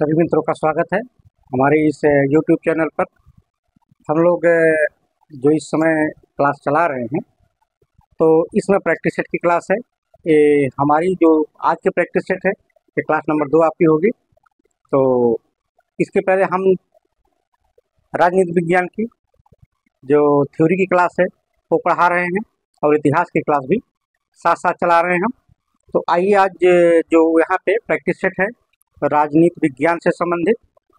सभी मित्रों का स्वागत है हमारे इस YouTube चैनल पर। हम लोग जो इस समय क्लास चला रहे हैं तो इसमें प्रैक्टिस सेट की क्लास है। ये हमारी जो आज की प्रैक्टिस सेट है ये क्लास नंबर 2 आपकी होगी। तो इसके पहले हम राजनीति विज्ञान की जो थ्योरी की क्लास है वो पढ़ा रहे हैं और इतिहास की क्लास भी साथ साथ चला रहे हैं हम। तो आइए आज जो यहाँ पे प्रैक्टिस सेट है राजनीति विज्ञान से संबंधित,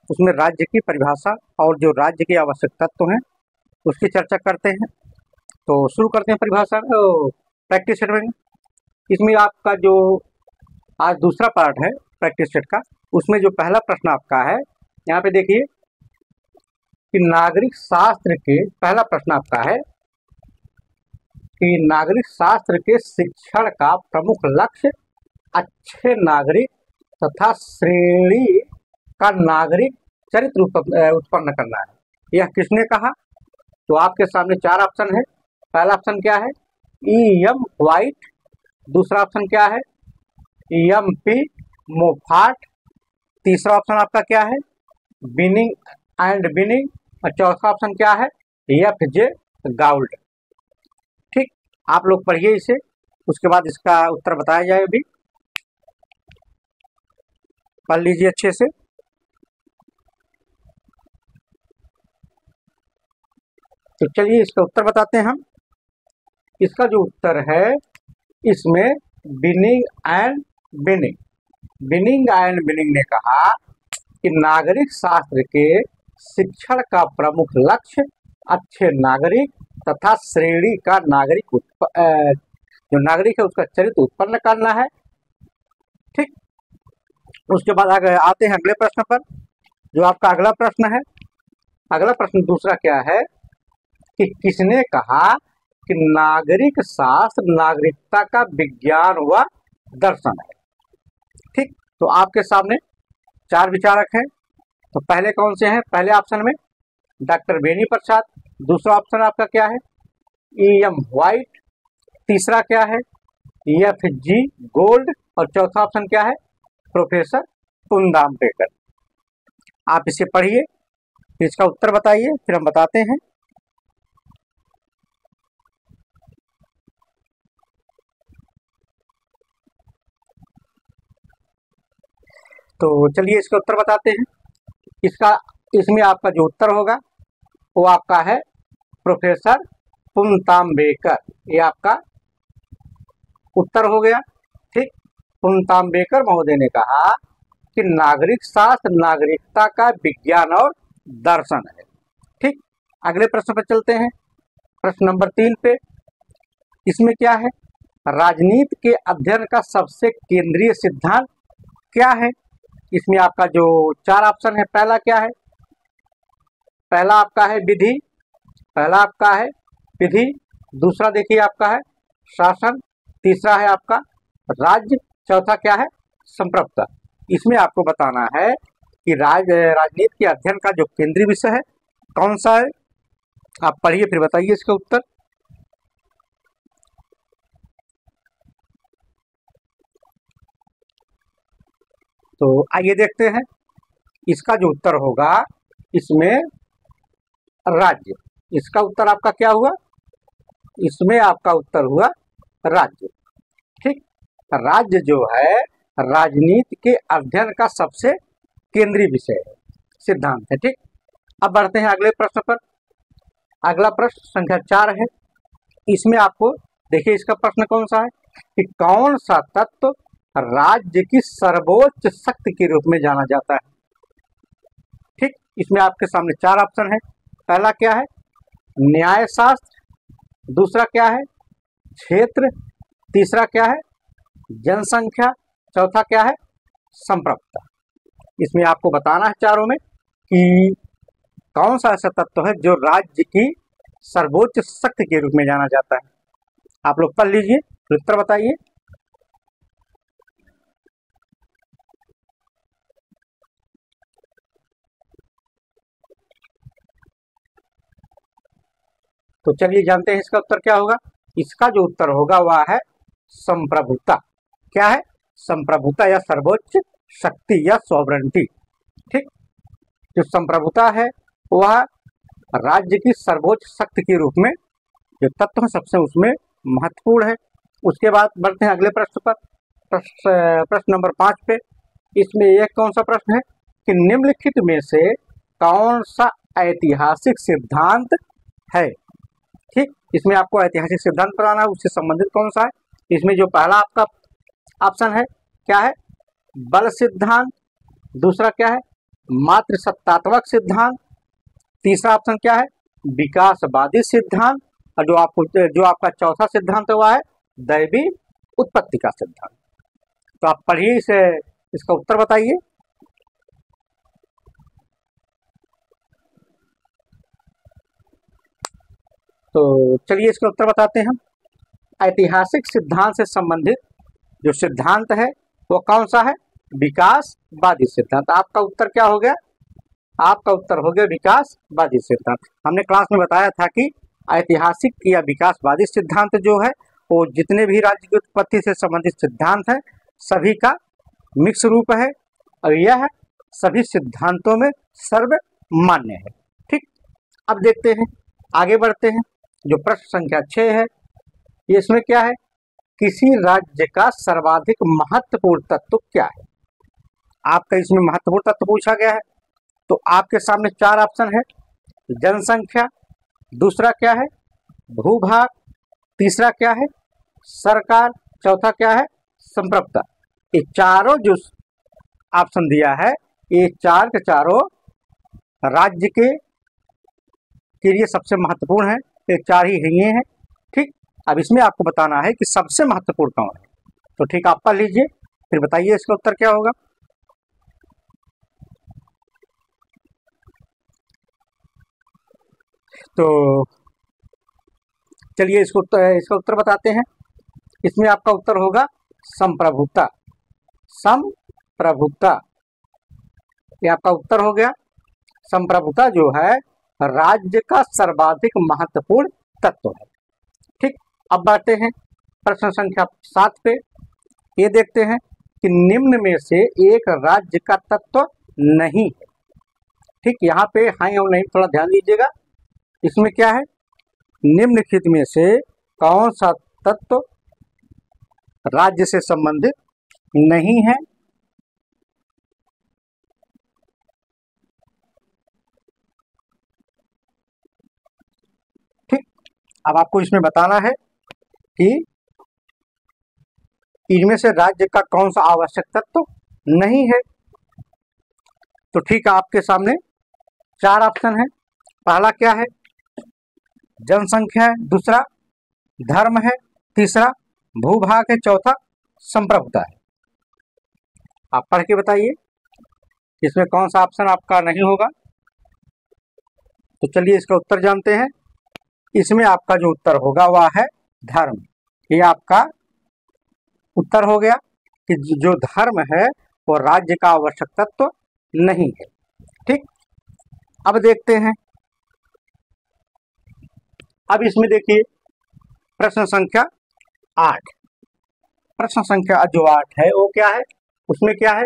उसमें राज्य की परिभाषा और जो राज्य के आवश्यक तत्व हैं उसकी चर्चा करते हैं। तो शुरू करते हैं परिभाषा प्रैक्टिस सेट में। इसमें आपका जो आज दूसरा पार्ट है प्रैक्टिस सेट का, उसमें जो पहला प्रश्न आपका है यहाँ पे देखिए कि नागरिक शास्त्र के पहला प्रश्न आपका है कि नागरिक शास्त्र के शिक्षण का प्रमुख लक्ष्य अच्छे नागरिक तथा श्रेणी का नागरिक चरित्र उत्पन्न करना है। यह किसने कहा? तो आपके सामने 4 ऑप्शन है। पहला ऑप्शन क्या है? E.M. व्हाइट। दूसरा ऑप्शन क्या है? E.M.P. मोफाट। तीसरा ऑप्शन आपका क्या है? Binning and binning. और चौथा ऑप्शन क्या है? F.J. गाउल्ड। ठीक, आप लोग पढ़िए इसे, उसके बाद इसका उत्तर बताया जाए। अभी पढ़ लीजिए अच्छे से। तो चलिए इसका उत्तर बताते हैं हम। इसका जो उत्तर है इसमें binning and binning, binning and binning ने कहा कि नागरिक शास्त्र के शिक्षण का प्रमुख लक्ष्य अच्छे नागरिक तथा श्रेणी का नागरिक जो नागरिक है उसका चरित्र उत्पन्न करना है। ठीक, उसके बाद आगे आते हैं अगले प्रश्न पर, जो आपका अगला प्रश्न है। अगला प्रश्न दूसरा क्या है कि किसने कहा कि नागरिक शास्त्र नागरिकता का विज्ञान व दर्शन है। ठीक, तो आपके सामने 4 विचारक हैं। तो पहले कौन से हैं? पहले ऑप्शन में डॉक्टर बेनी प्रसाद। दूसरा ऑप्शन आपका क्या है? E.M. व्हाइट। तीसरा क्या है? F.G. गोल्ड। और चौथा ऑप्शन क्या है? प्रोफेसर पुनदामपेकर। आप इसे पढ़िए, फिर इसका उत्तर बताइए, फिर हम बताते हैं। तो चलिए इसका उत्तर बताते हैं। इसमें आपका जो उत्तर होगा वो आपका है प्रोफेसर पुनतांबेकर। ये आपका उत्तर हो गया। ठीक, पुनतांबेकर महोदय ने कहा कि नागरिक शास्त्र नागरिकता का विज्ञान और दर्शन है। ठीक, अगले प्रश्न पर चलते हैं, प्रश्न नंबर 3 पे। इसमें क्या है? राजनीति के अध्ययन का सबसे केंद्रीय सिद्धांत क्या है? इसमें आपका जो 4 ऑप्शन है, पहला क्या है? पहला आपका है विधि। पहला आपका है विधि। दूसरा देखिए आपका है शासन। तीसरा है आपका राज्य। चौथा क्या है? संप्रभुता। इसमें आपको बताना है कि राजनीति के अध्ययन का जो केंद्रीय विषय है कौन सा है। आप पढ़िए फिर बताइए इसका उत्तर। तो आइए देखते हैं इसका जो उत्तर होगा इसमें राज्य। इसका उत्तर आपका क्या हुआ? इसमें आपका उत्तर हुआ राज्य। ठीक, राज्य जो है राजनीति के अध्ययन का सबसे केंद्रीय विषय है, सिद्धांत है। ठीक, अब बढ़ते हैं अगले प्रश्न पर। अगला प्रश्न संख्या 4 है। इसमें आपको देखिए इसका प्रश्न कौन सा है कि कौन सा तत्व राज्य की सर्वोच्च शक्ति के रूप में जाना जाता है। ठीक, इसमें आपके सामने 4 ऑप्शन है। पहला क्या है? न्याय शास्त्र। दूसरा क्या है? क्षेत्र। तीसरा क्या है? जनसंख्या। चौथा क्या है? संप्रभुता। इसमें आपको बताना है चारों में कि कौन सा ऐसा तत्व है जो राज्य की सर्वोच्च शक्ति के रूप में जाना जाता है। आप लोग पढ़ लीजिए, उत्तर बताइए। तो चलिए जानते हैं इसका उत्तर क्या होगा। इसका जो उत्तर होगा वह है संप्रभुता। क्या है? संप्रभुता या सर्वोच्च शक्ति या सॉवरेंटी। ठीक। जो संप्रभुता है वह राज्य की सर्वोच्च शक्ति के रूप में जो तत्व है सबसे उसमें महत्वपूर्ण है। उसके बाद बढ़ते हैं अगले प्रश्न पर, प्रश्न नंबर 5 पे। इसमें यह कौन सा प्रश्न है कि निम्नलिखित में से कौन सा ऐतिहासिक सिद्धांत है। ठीक, इसमें आपको ऐतिहासिक सिद्धांत पढ़ाना है, उससे संबंधित कौन सा है। इसमें जो पहला आपका ऑप्शन है क्या है, बल सिद्धांत। दूसरा क्या है, मात्र सत्तात्मक सिद्धांत। तीसरा ऑप्शन क्या है, विकासवादी सिद्धांत। और जो आपका चौथा सिद्धांत हुआ है दैवी उत्पत्ति का सिद्धांत। तो आप पढ़िए इसका उत्तर बताइए। तो चलिए इसका उत्तर बताते हैं हम। ऐतिहासिक सिद्धांत से संबंधित जो सिद्धांत है वो कौन सा है, विकासवादी सिद्धांत। आपका उत्तर क्या हो गया, आपका उत्तर हो गया विकासवादी सिद्धांत। हमने क्लास में बताया था कि ऐतिहासिक या विकासवादी सिद्धांत जो है वो जितने भी राज्य की उत्पत्ति से संबंधित सिद्धांत है सभी का मिक्स रूप है और यह सभी सिद्धांतों में सर्वमान्य है। ठीक, अब देखते हैं, आगे बढ़ते हैं। जो प्रश्न संख्या 6 है इसमें क्या है, किसी राज्य का सर्वाधिक महत्वपूर्ण तत्व क्या है। आपका इसमें महत्वपूर्ण तत्व पूछा गया है। तो आपके सामने 4 ऑप्शन है, जनसंख्या। दूसरा क्या है, भूभाग। तीसरा क्या है, सरकार। चौथा क्या है, संप्रभुता। ये चारों जो ऑप्शन दिया है ये चार के चारों राज्य के लिए सबसे महत्वपूर्ण है। ये 4 ही है, ये हैं। ठीक, अब इसमें आपको बताना है कि सबसे महत्वपूर्ण कौन है। तो ठीक, आप पढ़ लीजिए फिर बताइए इसका उत्तर क्या होगा। तो चलिए इसका उत्तर बताते हैं। इसमें आपका उत्तर होगा संप्रभुता। संप्रभुता ये आपका उत्तर हो गया। संप्रभुता जो है राज्य का सर्वाधिक महत्वपूर्ण तत्व है। ठीक, अब बढ़ते हैं प्रश्न संख्या 7 पे। ये देखते हैं कि निम्न में से एक राज्य का तत्व नहीं है। ठीक, यहाँ पे हाँ और नहीं थोड़ा ध्यान दीजिएगा। इसमें क्या है, निम्नलिखित में से कौन सा तत्व राज्य से संबंधित नहीं है। ठीक, अब आपको इसमें बताना है कि इनमें से राज्य का कौन सा आवश्यक तत्व नहीं है। तो ठीक है, आपके सामने 4 ऑप्शन है। पहला क्या है, जनसंख्या है। दूसरा धर्म है। तीसरा भूभाग है। चौथा संप्रभुता है। आप पढ़ के बताइए इसमें कौन सा ऑप्शन आपका नहीं होगा। तो चलिए इसका उत्तर जानते हैं। इसमें आपका जो उत्तर होगा वह है धर्म। ये आपका उत्तर हो गया कि जो धर्म है वो राज्य का आवश्यक तत्व नहीं है। ठीक, अब देखते हैं। अब इसमें देखिए प्रश्न संख्या 8। प्रश्न संख्या जो 8 है वो क्या है, उसमें क्या है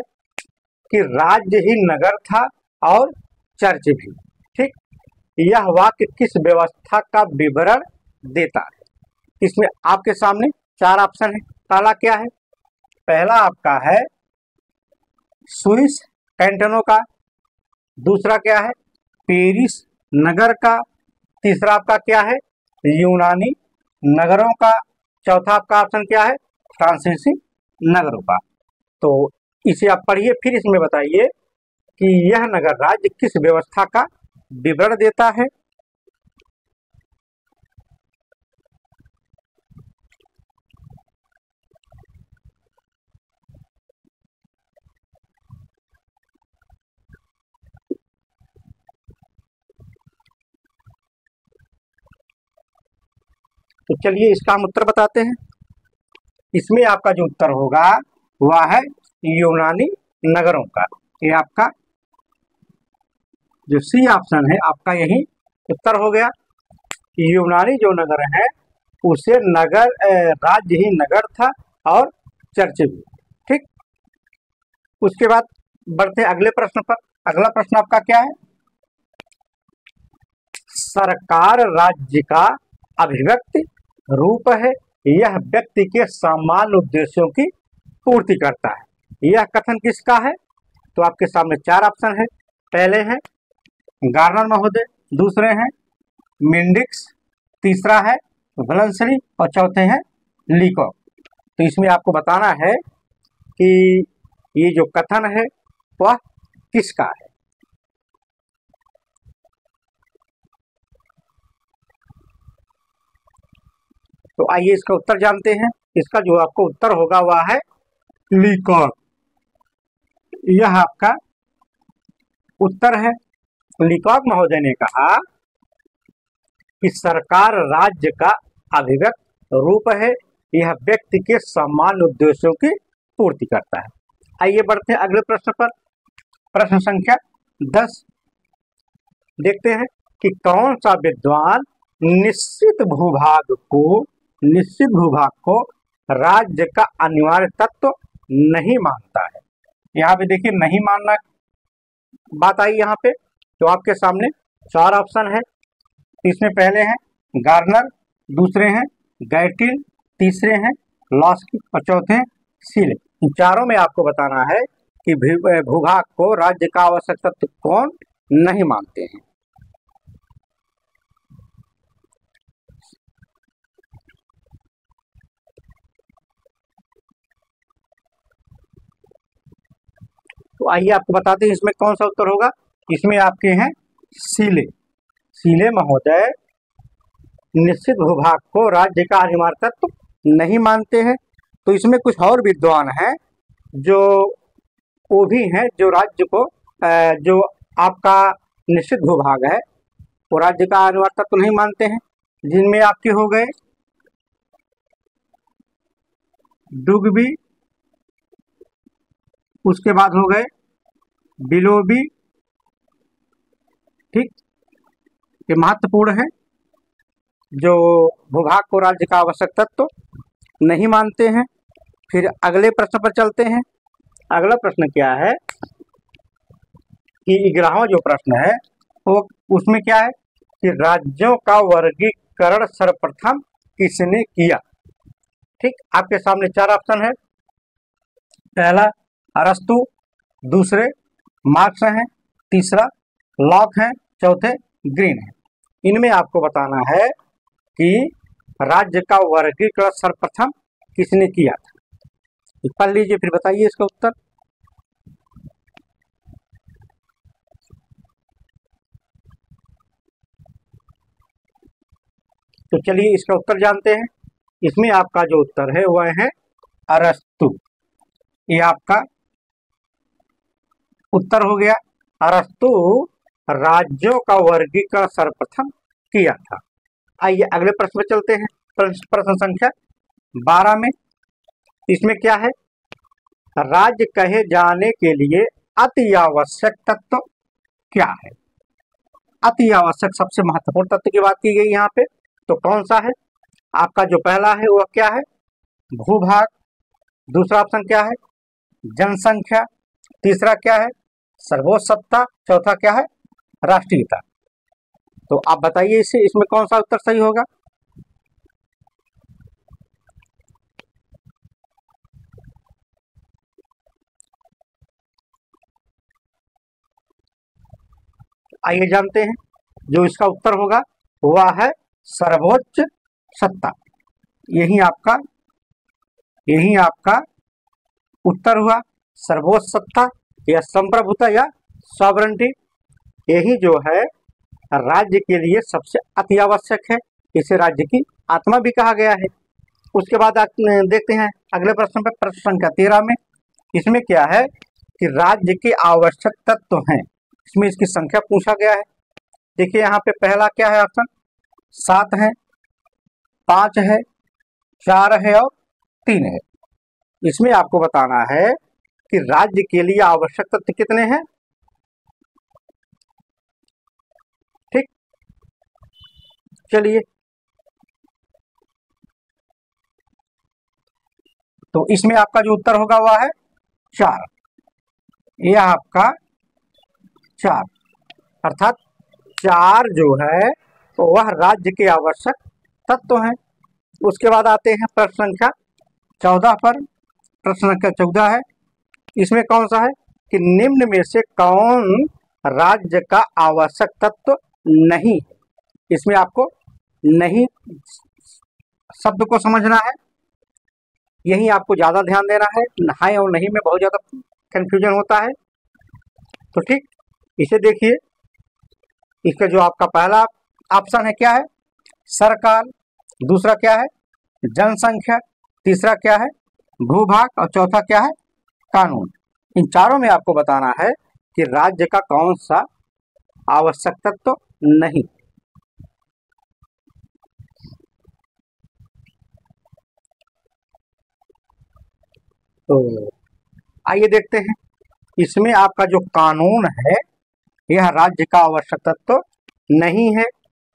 कि राज्य ही नगर था और चर्च भी। ठीक, यह वाक्य किस व्यवस्था का विवरण देता है। इसमें आपके सामने 4 ऑप्शन है। पहला क्या है, पहला आपका है स्विस कैंटनों का। दूसरा क्या है, पेरिस नगर का। तीसरा आपका क्या है, यूनानी नगरों का। चौथा आपका ऑप्शन क्या है, फ्रांसीसी नगरों का। तो इसे आप पढ़िए फिर इसमें बताइए कि यह नगर राज्य किस व्यवस्था का विवरण देता है। तो चलिए इसका हम उत्तर बताते हैं। इसमें आपका जो उत्तर होगा वह है यूनानी नगरों का। ये आपका जो सी ऑप्शन है आपका यही उत्तर हो गया। यूनानी जो नगर है उसे नगर राज्य ही नगर था और चर्च भी। ठीक, उसके बाद बढ़ते अगले प्रश्न पर। अगला प्रश्न आपका क्या है? सरकार राज्य का अभिव्यक्ति रूप है, यह व्यक्ति के सामान्य उद्देश्यों की पूर्ति करता है। यह कथन किसका है? तो आपके सामने चार ऑप्शन है। पहले है गार्नर महोदय, दूसरे हैं मेंडिक्स, तीसरा है वलंसरी और चौथे हैं लीकॉक। तो इसमें आपको बताना है कि ये जो कथन है वह किसका है। तो आइए इसका उत्तर जानते हैं। इसका जो आपको उत्तर होगा वह है लीकॉक। यह आपका उत्तर है। लीकॉक महोदय ने कहा कि सरकार राज्य का अभिव्यक्त रूप है, यह व्यक्ति के सामान्य उद्देश्यों की पूर्ति करता है। आइए बढ़ते हैं अगले प्रश्न पर। प्रश्न संख्या 10 देखते हैं कि कौन सा विद्वान निश्चित भूभाग को राज्य का अनिवार्य तत्व नहीं मानता है। यहाँ पे देखिए नहीं मानना बात आई यहाँ पे। तो आपके सामने चार ऑप्शन है। इसमें पहले हैं गार्नर, दूसरे हैं गैटिल, तीसरे हैं लॉस्की और चौथे हैं सीले। इन चारों में आपको बताना है कि भूभाग को राज्य का आवश्यक तत्व कौन नहीं मानते हैं। तो आइए आपको बताते हैं इसमें कौन सा उत्तर होगा। इसमें आपके हैं सीले महोदय निश्चित भूभाग को राज्य का अनिवार्य तत्व नहीं मानते हैं। तो इसमें कुछ और विद्वान हैं जो वो भी हैं जो राज्य को जो आपका निश्चित भूभाग है वो राज्य का अनिवार्य तत्व नहीं मानते हैं, जिनमें आपके हो गए डुगबी, उसके बाद हो गए बिलोबी। ठीक, ये महत्वपूर्ण है जो भूभाग को राज्य का आवश्यक तत्व नहीं मानते हैं। फिर अगले प्रश्न पर चलते हैं। अगला प्रश्न क्या है कि 11वां जो प्रश्न है वो उसमें क्या है कि राज्यों का वर्गीकरण सर्वप्रथम किसने किया। ठीक, आपके सामने चार ऑप्शन है। पहला अरस्तु, दूसरे मार्क्स हैं, तीसरा लॉक है, चौथे ग्रीन है। इनमें आपको बताना है कि राज्य का वर्गीकरण सर्वप्रथम किसने किया था। पढ़ लीजिए फिर बताइए इसका उत्तर। तो चलिए इसका उत्तर जानते हैं। इसमें आपका जो उत्तर है वह है अरस्तु। ये आपका उत्तर हो गया। अरस्तु राज्यों का वर्गीकरण सर्वप्रथम किया था। आइए अगले प्रश्न पर चलते हैं। प्रश्न संख्या 12 में इसमें क्या है, राज्य कहे जाने के लिए अति आवश्यक तत्व क्या है। अति आवश्यक सबसे महत्वपूर्ण तत्व की बात की गई यहाँ पे। तो कौन सा है? आपका जो पहला है वह क्या है? भूभाग। दूसरा ऑप्शन क्या है? जनसंख्या। तीसरा क्या है? सर्वोच्च सत्ता। चौथा क्या है? राष्ट्रीयता। तो आप बताइए इसमें कौन सा उत्तर सही होगा। आइए जानते हैं। जो इसका उत्तर होगा वह है सर्वोच्च सत्ता। यही आपका उत्तर हुआ। सर्वोच्च सत्ता या संप्रभुता या सॉवरेंटी, यही जो है राज्य के लिए सबसे अति आवश्यक है। इसे राज्य की आत्मा भी कहा गया है। उसके बाद देखते हैं अगले प्रश्न पर। प्रश्न संख्या 13 में इसमें क्या है कि राज्य के आवश्यक तत्व हैं। इसमें इसकी संख्या पूछा गया है। देखिए यहाँ पे पहला क्या है ऑप्शन, 7 है, 5 है, 4 है और 3 है। इसमें आपको बताना है कि राज्य के लिए आवश्यक तत्व कितने हैं। ठीक, चलिए तो इसमें आपका जो उत्तर होगा वह है 4। यह आपका 4, अर्थात 4 जो है तो वह राज्य के आवश्यक तत्व हैं। उसके बाद आते हैं प्रश्न संख्या 14 पर। प्रश्न संख्या 14 है, इसमें कौन सा है कि निम्न में से कौन राज्य का आवश्यक तत्व नहीं है। इसमें आपको नहीं शब्द को समझना है, यही आपको ज्यादा ध्यान देना है। है और नहीं में बहुत ज्यादा कंफ्यूजन होता है। तो ठीक, इसे देखिए, इसका जो आपका पहला ऑप्शन है क्या है, सरकार। दूसरा क्या है, जनसंख्या। तीसरा क्या है, भूभाग। और चौथा क्या है, कानून। इन चारों में आपको बताना है कि राज्य का कौन सा आवश्यक तत्व नहीं। तो आइए देखते हैं, इसमें आपका जो कानून है यह राज्य का आवश्यक तत्व नहीं है।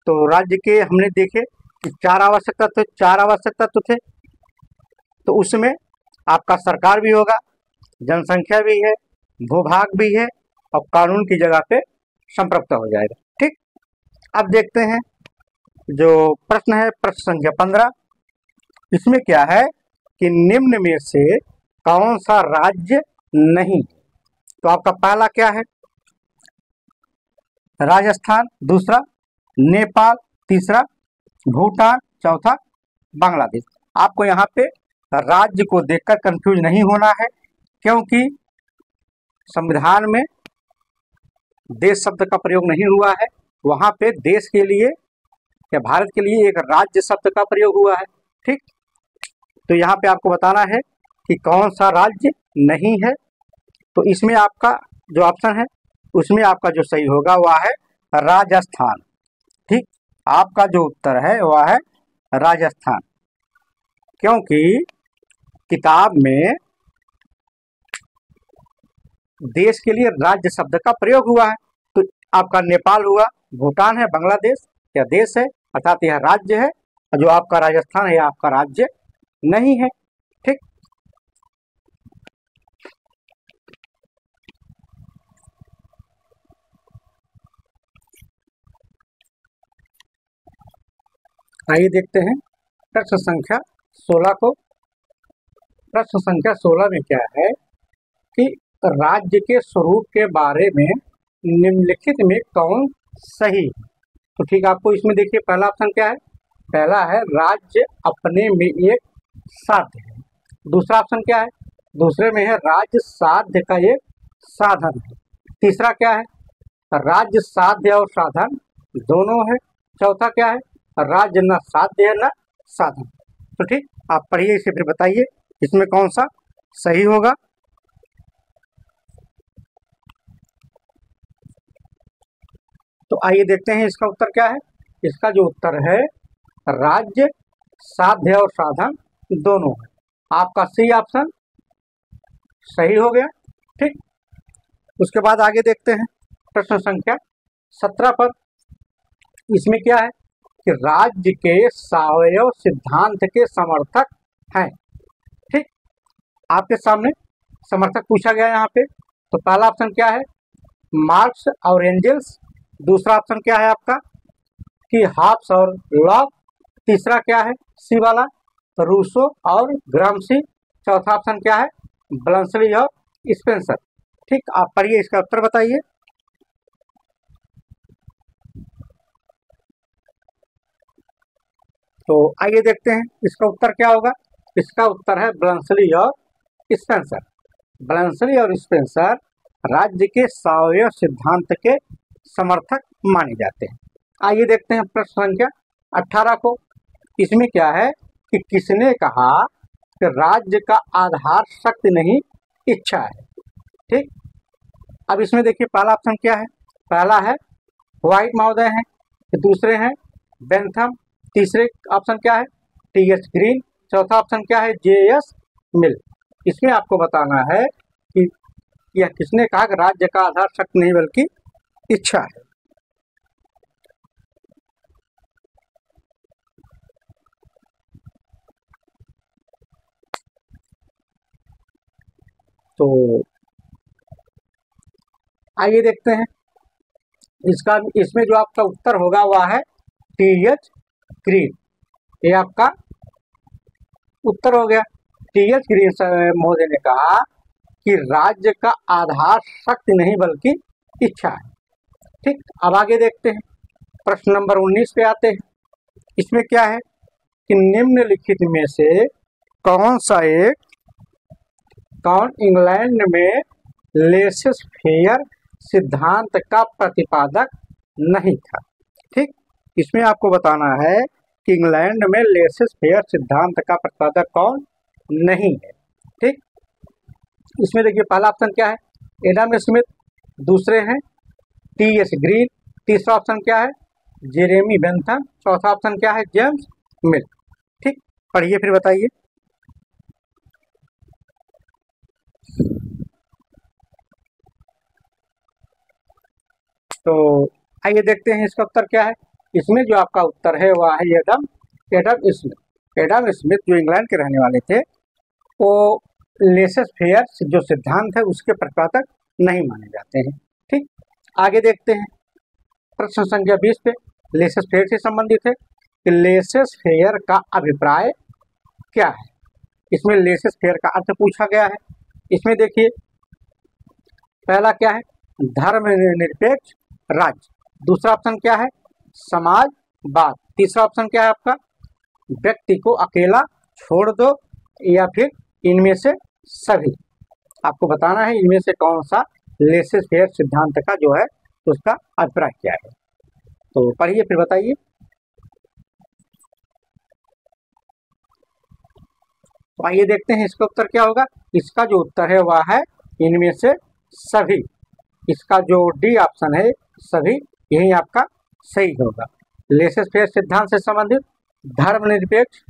तो राज्य के हमने देखे कि 4 आवश्यक तत्व, 4 आवश्यक तत्व थे। तो उसमें आपका सरकार भी होगा, जनसंख्या भी है, भूभाग भी है और कानून की जगह पे संप्रभुता हो जाएगा। ठीक, अब देखते हैं जो प्रश्न है, प्रश्न संख्या 15। इसमें क्या है कि निम्न में से कौन सा राज्य नहीं। तो आपका पहला क्या है, राजस्थान। दूसरा नेपाल। तीसरा भूटान। चौथा बांग्लादेश। आपको यहाँ पे राज्य को देखकर कंफ्यूज नहीं होना है, क्योंकि संविधान में देश शब्द का प्रयोग नहीं हुआ है। वहां पे देश के लिए या भारत के लिए एक राज्य शब्द का प्रयोग हुआ है। ठीक, तो यहाँ पे आपको बताना है कि कौन सा राज्य नहीं है। तो इसमें आपका जो ऑप्शन है उसमें आपका जो सही होगा वह है राजस्थान। ठीक, आपका जो उत्तर है वह है राजस्थान, क्योंकि किताब में देश के लिए राज्य शब्द का प्रयोग हुआ है। तो आपका नेपाल हुआ, भूटान है, बांग्लादेश यह देश है, अर्थात यह राज्य है। और जो आपका राजस्थान है यह आपका राज्य नहीं है। ठीक, आइए देखते हैं प्रश्न संख्या 16 को। प्रश्न संख्या 16 में क्या है कि राज्य के स्वरूप के बारे में निम्नलिखित में कौन सही है। तो ठीक, आपको इसमें देखिए पहला ऑप्शन क्या है, पहला है राज्य अपने में एक साध्य है। दूसरा ऑप्शन क्या है, दूसरे में है राज्य साध्य का एक साधन है। तीसरा क्या है, राज्य साध्य और साधन दोनों है। चौथा क्या है, राज्य न साध्य है न साधन। तो ठीक, आप पढ़िए इसे फिर बताइए इसमें कौन सा सही होगा। तो आइए देखते हैं इसका उत्तर क्या है। इसका जो उत्तर है राज्य साध्य और साधन दोनों है। आपका सी ऑप्शन सही हो गया। ठीक, उसके बाद आगे देखते हैं प्रश्न संख्या 17 पर। इसमें क्या है कि राज्य के सावयव सिद्धांत के समर्थक हैं। ठीक, आपके सामने समर्थक पूछा गया यहाँ पे। तो पहला ऑप्शन क्या है, मार्क्स और एंजल्स। दूसरा ऑप्शन क्या है आपका कि हॉब्स और लॉक। तीसरा क्या है सी वाला, रूसो और ग्रामसी। चौथा ऑप्शन क्या है, ब्लंसली और स्पेंसर। ठीक, आप पढ़िए इसका उत्तर बताइए। तो आइए देखते हैं इसका उत्तर क्या होगा। इसका उत्तर है ब्लंसली और स्पेंसर। ब्लंसली और स्पेंसर राज्य के सावयव सिद्धांत के समर्थक माने जाते हैं। आइए देखते हैं प्रश्न संख्या 18 को। इसमें क्या है कि किसने कहा कि राज्य का आधार शक्ति नहीं इच्छा है। ठीक, अब इसमें देखिए पहला ऑप्शन क्या है, पहला है व्हाइट महोदय हैं, दूसरे हैं बेंथम। तीसरे ऑप्शन क्या है, टी.एच. ग्रीन। चौथा ऑप्शन क्या है, जे.एस. मिल। इसमें आपको बताना है कि यह किसने कहा कि राज्य का आधार शक्ति नहीं बल्कि इच्छा है। तो आइए देखते हैं इसमें जो आपका उत्तर होगा वह है टी.एच. ग्रीन। ये आपका उत्तर हो गया। टी.एच. ग्रीन महोदय ने कहा कि राज्य का आधार शक्ति नहीं बल्कि इच्छा है। ठीक, अब आगे देखते हैं, प्रश्न नंबर 19 पे आते हैं। इसमें क्या है कि निम्नलिखित में से कौन इंग्लैंड में लेसेस फेयर सिद्धांत का प्रतिपादक नहीं था। ठीक, इसमें आपको बताना है कि इंग्लैंड में लेसेस फेयर सिद्धांत का प्रतिपादक कौन नहीं है। ठीक, इसमें देखिए पहला ऑप्शन क्या है, एडम स्मिथ, दूसरे हैं टी.एच. ग्रीन, तीसरा ऑप्शन क्या है, जेरेमी बेंथम, चौथा ऑप्शन क्या है, जेम्स मिल। ठीक, पढ़िए फिर बताइए। तो आइए देखते हैं इसका उत्तर क्या है। इसमें जो आपका उत्तर है वह है एडम स्मिथ। एडम स्मिथ जो इंग्लैंड के रहने वाले थे, वो लेसेस फेयर जो सिद्धांत है उसके प्रतिपादक नहीं माने जाते हैं। ठीक, आगे देखते हैं, प्रश्न संख्या 20 पे लेसेस फेयर से संबंधित है कि लेसेस फेयर का अभिप्राय क्या है। इसमें लेसेस फेयर का अर्थ पूछा गया है। इसमें देखिए पहला क्या है, धर्मनिरपेक्ष राज्य, दूसरा ऑप्शन क्या है, समाजवाद, तीसरा ऑप्शन क्या है आपका, व्यक्ति को अकेला छोड़ दो, या फिर इनमें से सभी। आपको बताना है इनमें से कौन सा लेसेस फेयर सिद्धांत का जो है उसका अभिप्राय क्या है। तो पढ़िए फिर बताइए। तो आइए देखते हैं इसका उत्तर क्या होगा। इसका जो उत्तर है वह है इनमें से सभी। इसका जो डी ऑप्शन है सभी, यही आपका सही होगा। लेसेस फेयर सिद्धांत से संबंधित धर्मनिरपेक्ष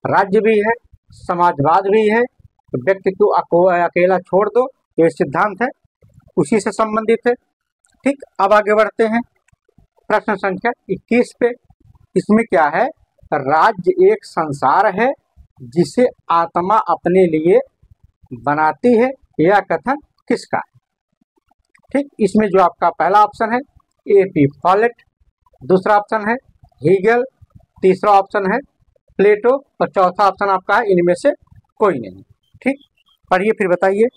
राज्य भी है, समाजवाद भी है, तो व्यक्ति को अकेला छोड़ दो ये सिद्धांत है, उसी से संबंधित है। ठीक, अब आगे बढ़ते हैं प्रश्न संख्या 21 पे। इसमें क्या है, राज्य एक संसार है जिसे आत्मा अपने लिए बनाती है, यह कथन किसका है। ठीक, इसमें जो आपका पहला ऑप्शन है ए.पी. फॉलेट, दूसरा ऑप्शन है हीगल, तीसरा ऑप्शन है प्लेटो, और चौथा ऑप्शन आपका है इनमें से कोई नहीं। ठीक, पढ़िए फिर बताइए।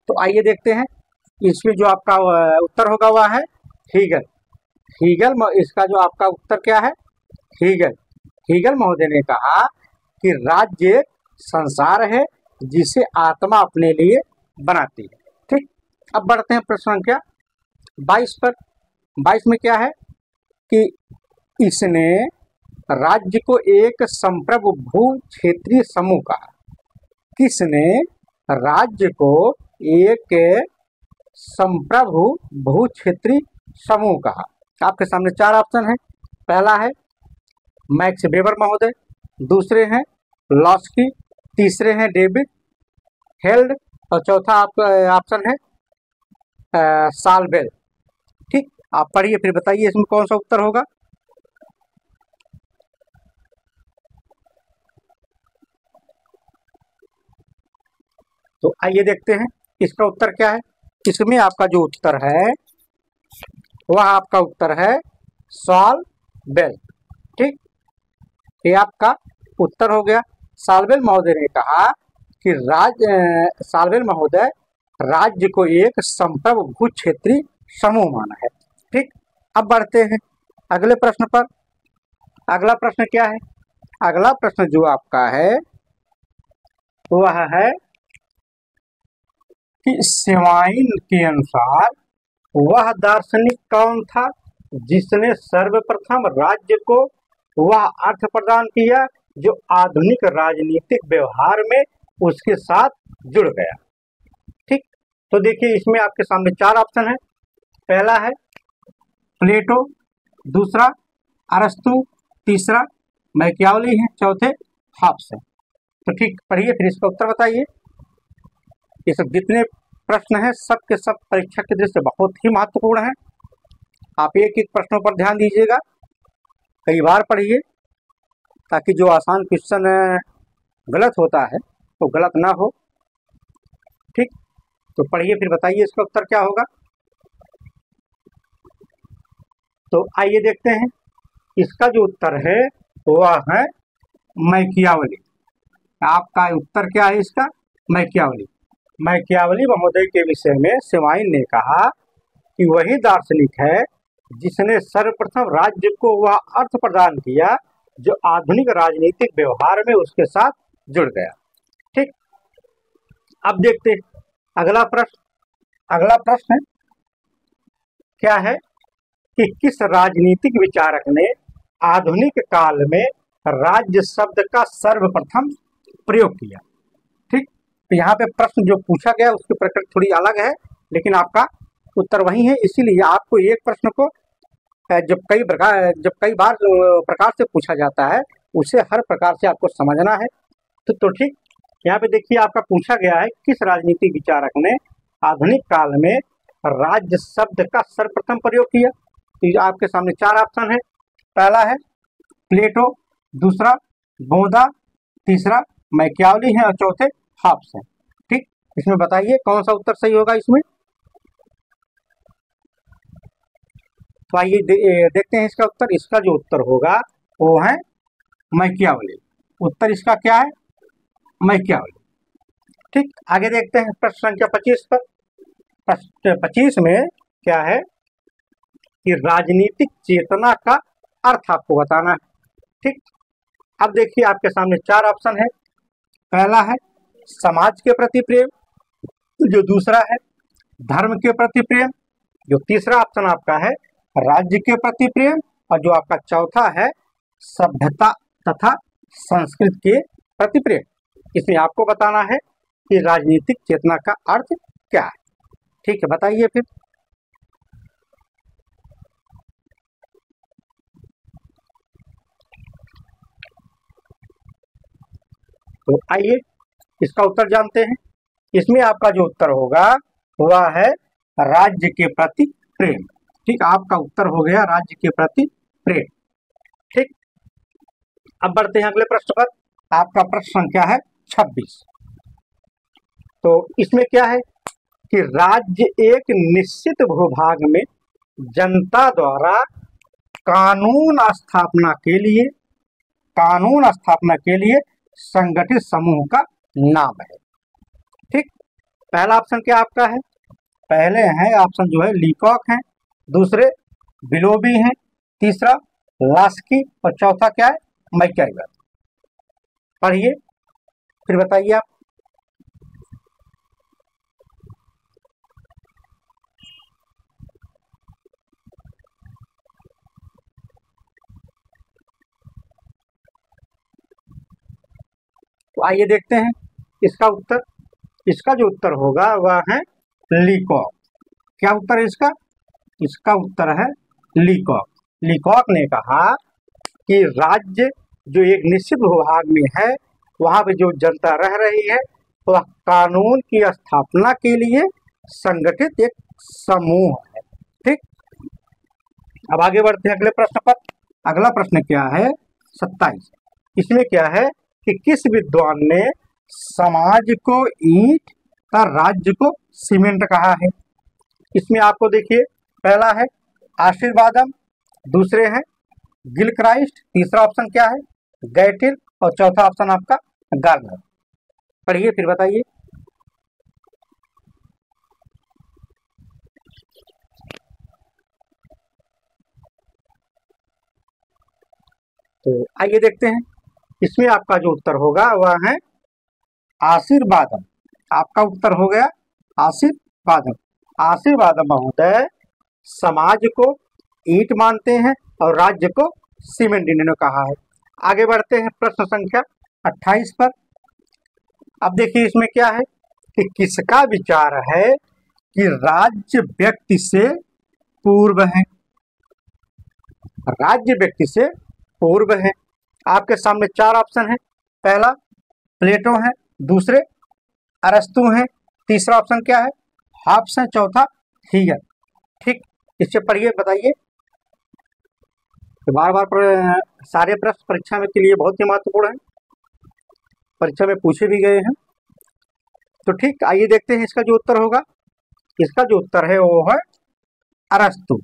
तो आइए देखते हैं, इसमें जो आपका उत्तर होगा वह है हीगल। इसका जो आपका उत्तर क्या है, हीगल महोदय ने कहा कि राज्य संसार है जिसे आत्मा अपने लिए बनाती है। ठीक, अब बढ़ते हैं प्रश्न संख्या 22 पर। 22 में क्या है कि इसने राज्य को एक संप्रभु भू क्षेत्रीय समूह कहा। किसने राज्य को एक संप्रभु भू क्षेत्रीय समूह कहा। आपके सामने चार ऑप्शन है। पहला है मैक्स वेबर महोदय, दूसरे हैं लॉस्की, तीसरे हैं डेविड हेल्ड, और चौथा ऑप्शन है सालबेल। ठीक, आप पढ़िए फिर बताइए इसमें कौन सा उत्तर होगा। तो आइए देखते हैं इसका उत्तर क्या है। इसमें आपका जो उत्तर है वह आपका उत्तर है सालबेल। ठीक, ये आपका उत्तर हो गया। सालबेल महोदय ने कहा कि सालबेल महोदय राज्य को एक संप्रभु भू क्षेत्रीय समूह माना है। ठीक, अब बढ़ते हैं अगले प्रश्न पर। अगला प्रश्न क्या है, अगला प्रश्न जो आपका है वह है कि स्वाइन के अनुसार वह दार्शनिक कौन था जिसने सर्वप्रथम राज्य को वह अर्थ प्रदान किया जो आधुनिक राजनीतिक व्यवहार में उसके साथ जुड़ गया। ठीक, तो देखिए इसमें आपके सामने चार ऑप्शन है। पहला है प्लेटो, दूसरा अरस्तु, तीसरा मैकियावली है, चौथे हॉब्स है। तो ठीक, पढ़िए फिर इसका उत्तर बताइए। ये सब जितने प्रश्न हैं सब के सब परीक्षा के दृष्टि से बहुत ही महत्वपूर्ण है। आप एक एक प्रश्नों पर ध्यान दीजिएगा, कई बार पढ़िए, ताकि जो आसान क्वेश्चन गलत होता है तो गलत ना हो। ठीक, तो पढ़िए फिर बताइए इसका उत्तर क्या होगा। तो आइए देखते हैं, इसका जो उत्तर है वह है मैकियावली। आपका उत्तर क्या है इसका? मैकियावली। मैकियावली महोदय के विषय में सेवाइन ने कहा कि वही दार्शनिक है जिसने सर्वप्रथम राज्य को वह अर्थ प्रदान किया जो आधुनिक राजनीतिक व्यवहार में उसके साथ जुड़ गया। ठीक, अब देखते हैं अगला प्रश्न। अगला प्रश्न क्या है कि किस राजनीतिक विचारक ने आधुनिक काल में राज्य शब्द का सर्वप्रथम प्रयोग किया। ठीक, तो यहाँ पे प्रश्न जो पूछा गया उसकी प्रकृति थोड़ी अलग है, लेकिन आपका उत्तर वही है। इसीलिए आपको एक प्रश्न को जब कई बार प्रकार से पूछा जाता है उसे हर प्रकार से आपको समझना है। तो ठीक, यहाँ पे देखिए आपका पूछा गया है किस राजनीतिक विचारक ने आधुनिक काल में राज्य शब्द का सर्वप्रथम प्रयोग किया। तो आपके सामने चार ऑप्शन है। पहला है प्लेटो, दूसरा बोधा, तीसरा मैकियावली है और चौथे हॉब्स है। ठीक, इसमें बताइए कौन सा उत्तर सही होगा इसमें। तो आइए देखते हैं इसका उत्तर। इसका जो उत्तर होगा वो है मैकियावली। उत्तर इसका क्या है? मैकियावली। ठीक, आगे देखते हैं प्रश्न संख्या 25 पर। प्रश्न 25 में क्या है कि राजनीतिक चेतना का अर्थ आपको बताना है। ठीक, अब देखिए आपके सामने चार ऑप्शन है। पहला है समाज के प्रति प्रेम, जो दूसरा है धर्म के प्रति प्रेम, जो तीसरा ऑप्शन आपका है राज्य के प्रति प्रेम, और जो आपका चौथा है सभ्यता तथा संस्कृति के प्रति प्रेम। इसमें आपको बताना है कि राजनीतिक चेतना का अर्थ क्या है। ठीक है, बताइए फिर। तो आइए इसका उत्तर जानते हैं। इसमें आपका जो उत्तर होगा वह है राज्य के प्रति प्रेम। ठीक, आपका उत्तर हो गया राज्य के प्रति प्रेम। ठीक, अब बढ़ते हैं अगले प्रश्न पर। आपका प्रश्न संख्या है 26। तो इसमें क्या है कि राज्य एक निश्चित भूभाग में जनता द्वारा कानून स्थापना के लिए संगठित समूह का नाम है। ठीक, पहला ऑप्शन क्या आपका है? पहले है ऑप्शन जो है लीकॉक है, दूसरे बिलोबी हैं, तीसरा लास्की और चौथा क्या है? मैकियावली। पढ़िए फिर बताइए आप। तो आइए देखते हैं इसका उत्तर। इसका जो उत्तर होगा वह है लीकॉक। क्या उत्तर है इसका? इसका उत्तर है लीकॉक। लीकॉक ने कहा कि राज्य जो एक निश्चित भूभाग में है वहां पे जो जनता रह रही है वह कानून की स्थापना के लिए संगठित एक समूह है। ठीक, अब आगे बढ़ते हैं अगले प्रश्न पर। अगला प्रश्न क्या है? 27। इसमें क्या है कि किस विद्वान ने समाज को ईंट और राज्य को सीमेंट कहा है। इसमें आपको देखिए पहला है आशीर्वादम, दूसरे हैं गिलक्राइस्ट, तीसरा ऑप्शन क्या है गैटिल और चौथा ऑप्शन आपका गार्नर। पढ़िए फिर बताइए। तो आइए देखते हैं इसमें आपका जो उत्तर होगा वह है आशीर्वादम। आपका उत्तर हो गया आशीर्वादम। आशीर्वादम महोदय समाज को ईंट मानते हैं और राज्य को सीमेंट इन्होंने कहा है। आगे बढ़ते हैं प्रश्न संख्या 28 पर। अब देखिए इसमें क्या है कि किसका विचार है कि राज्य व्यक्ति से पूर्व है। राज्य व्यक्ति से पूर्व है। आपके सामने चार ऑप्शन है। पहला प्लेटो है, दूसरे अरस्तु हैं, तीसरा ऑप्शन क्या है हॉब्स है, चौथा हीगल। ठीक, इससे पढ़िए बताइए। तो बार बार सारे प्रश्न परीक्षा में के लिए बहुत ही महत्वपूर्ण है, परीक्षा में पूछे भी गए हैं। तो ठीक, आइए देखते हैं इसका जो उत्तर होगा। इसका जो उत्तर है वो है अरस्तु।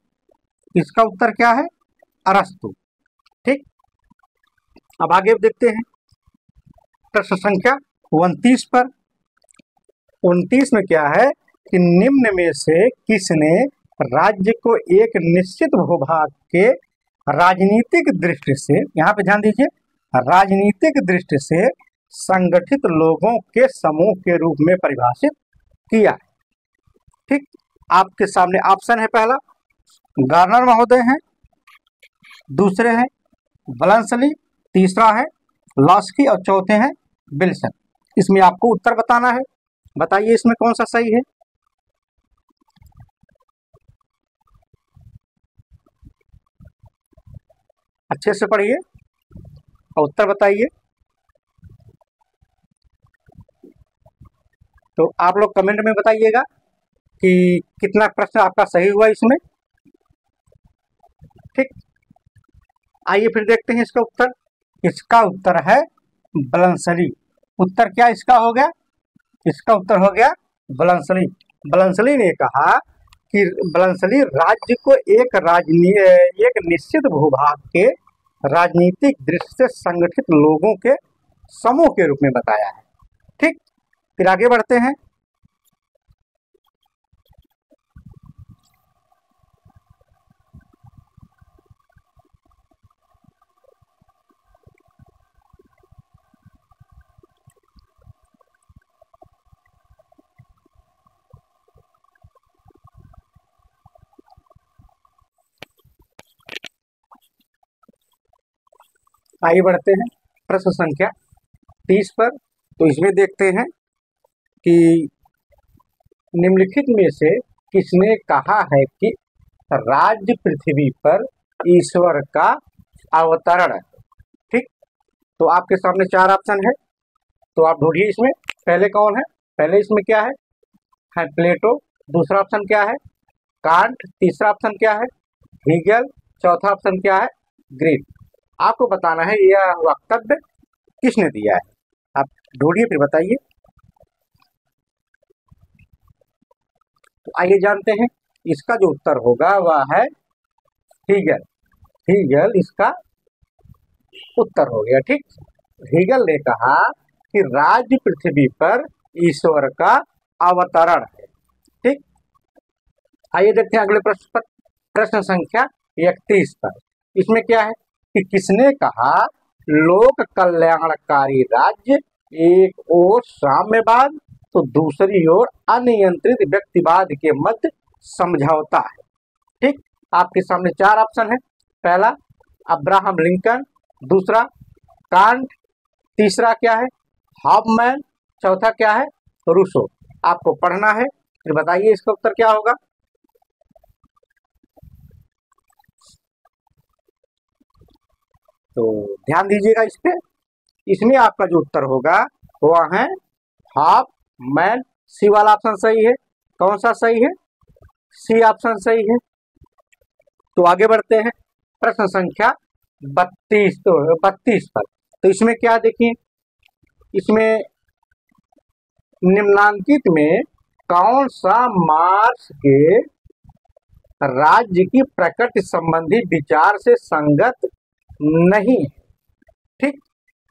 इसका उत्तर क्या है? अरस्तु। ठीक, अब आगे देखते हैं प्रश्न संख्या 29 पर। 29 में क्या है कि निम्न में से किसने राज्य को एक निश्चित भूभाग के राजनीतिक दृष्टि से, यहाँ पे ध्यान दीजिए, राजनीतिक दृष्टि से संगठित लोगों के समूह के रूप में परिभाषित किया है? ठीक, आपके सामने ऑप्शन है, पहला गार्नर महोदय हैं, दूसरे हैं वलंसली, तीसरा है लॉस्की और चौथे हैं विल्सन। इसमें आपको उत्तर बताना है। बताइए इसमें कौन सा सही है? अच्छे से पढ़िए और उत्तर बताइए। तो आप लोग कमेंट में बताइएगा कि कितना प्रश्न आपका सही हुआ इसमें। ठीक, आइए फिर देखते हैं इसका उत्तर। इसका उत्तर है वलंसली। उत्तर क्या इसका हो गया? इसका उत्तर हो गया वलंसली। वलंसली ने कहा कि वलंसली राज्य को एक निश्चित भूभाग के राजनीतिक दृष्टि से संगठित लोगों के समूह के रूप में बताया है। ठीक, फिर आगे बढ़ते हैं। आगे बढ़ते हैं प्रश्न संख्या 30 पर। तो इसमें देखते हैं कि निम्नलिखित में से किसने कहा है कि राज्य पृथ्वी पर ईश्वर का अवतरण है? ठीक, तो आपके सामने 4 ऑप्शन है, तो आप ढूंढिए इसमें पहले कौन है। पहले इसमें क्या है प्लेटो, दूसरा ऑप्शन क्या है कांट, तीसरा ऑप्शन क्या है हीगल, चौथा ऑप्शन क्या है ग्रीन। आपको बताना है यह वक्तव्य किसने दिया है। आप ढूंढिए फिर बताइए। तो आइए जानते हैं इसका जो उत्तर होगा वह है हीगल। हीगल इसका उत्तर हो गया। ठीक, हीगल ने कहा कि राज्य पृथ्वी पर ईश्वर का अवतरण है। ठीक, आइए देखते हैं अगले प्रश्न पर। प्रश्न संख्या 31 पर। इसमें क्या है कि किसने कहा लोक कल्याणकारी राज्य एक ओर साम्यवाद तो दूसरी ओर अनियंत्रित व्यक्तिवाद के मध्य समझौता है? ठीक, आपके सामने 4 ऑप्शन है। पहला अब्राहम लिंकन, दूसरा कांट, तीसरा क्या है हॉफमैन, चौथा क्या है रूसो। आपको पढ़ना है, फिर बताइए इसका उत्तर क्या होगा। तो ध्यान दीजिएगा इस पे। इसमें आपका जो उत्तर होगा वह है हॉफमैन। सी वाला ऑप्शन सही है। कौन सा सही है? सी ऑप्शन सही है। तो आगे बढ़ते हैं प्रश्न संख्या 32 पर। तो इसमें क्या देखिए, इसमें निम्नांकित में कौन सा मार्क्स के राज्य की प्रकृति संबंधी विचार से संगत नहीं है? ठीक,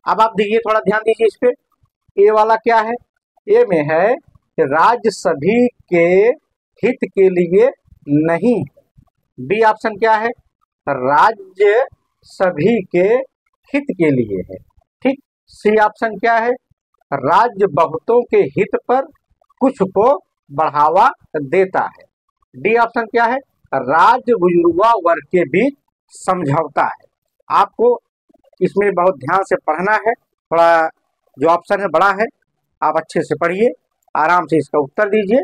अब आप देखिए, थोड़ा ध्यान दीजिए इस पे। ए वाला क्या है? ए में है कि राज्य सभी के हित के लिए नहीं। बी ऑप्शन क्या है? राज्य सभी के हित के लिए है। ठीक, सी ऑप्शन क्या है? राज्य बहुतों के हित पर कुछ को बढ़ावा देता है। डी ऑप्शन क्या है? राज्य बुजुर्गा वर्ग के बीच समझौता है। आपको इसमें बहुत ध्यान से पढ़ना है। थोड़ा जो ऑप्शन है बड़ा है, आप अच्छे से पढ़िए, आराम से इसका उत्तर दीजिए।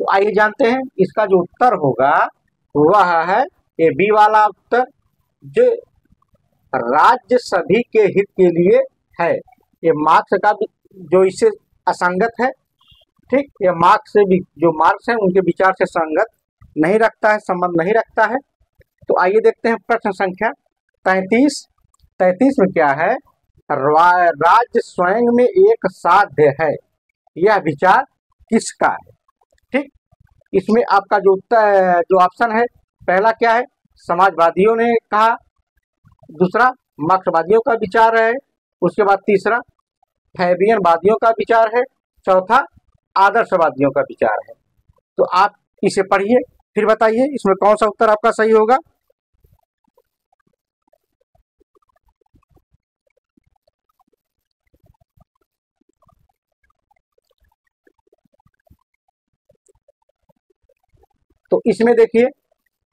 तो आइए जानते हैं इसका जो उत्तर होगा वह है ये बी वाला उत्तर जो राज्य सभी के हित के लिए है, ये मार्क्स का भी जो इससे असंगत है। ठीक, ये मार्क्स से भी जो मार्क्स हैं उनके विचार से संगत नहीं रखता है, संबंध नहीं रखता है। तो आइए देखते हैं प्रश्न संख्या 33। 33 में क्या है, राज्य स्वयं में एक साध्य है, यह विचार किसका है। ठीक, इसमें आपका जो उत्तर जो ऑप्शन है, पहला क्या है, समाजवादियों ने कहा, दूसरा मार्क्सवादियों का विचार है, उसके बाद तीसरा फैबियनवादियों का विचार है, चौथा आदर्शवादियों का विचार है। तो आप इसे पढ़िए, फिर बताइए इसमें कौन सा उत्तर आपका सही होगा। तो इसमें देखिए,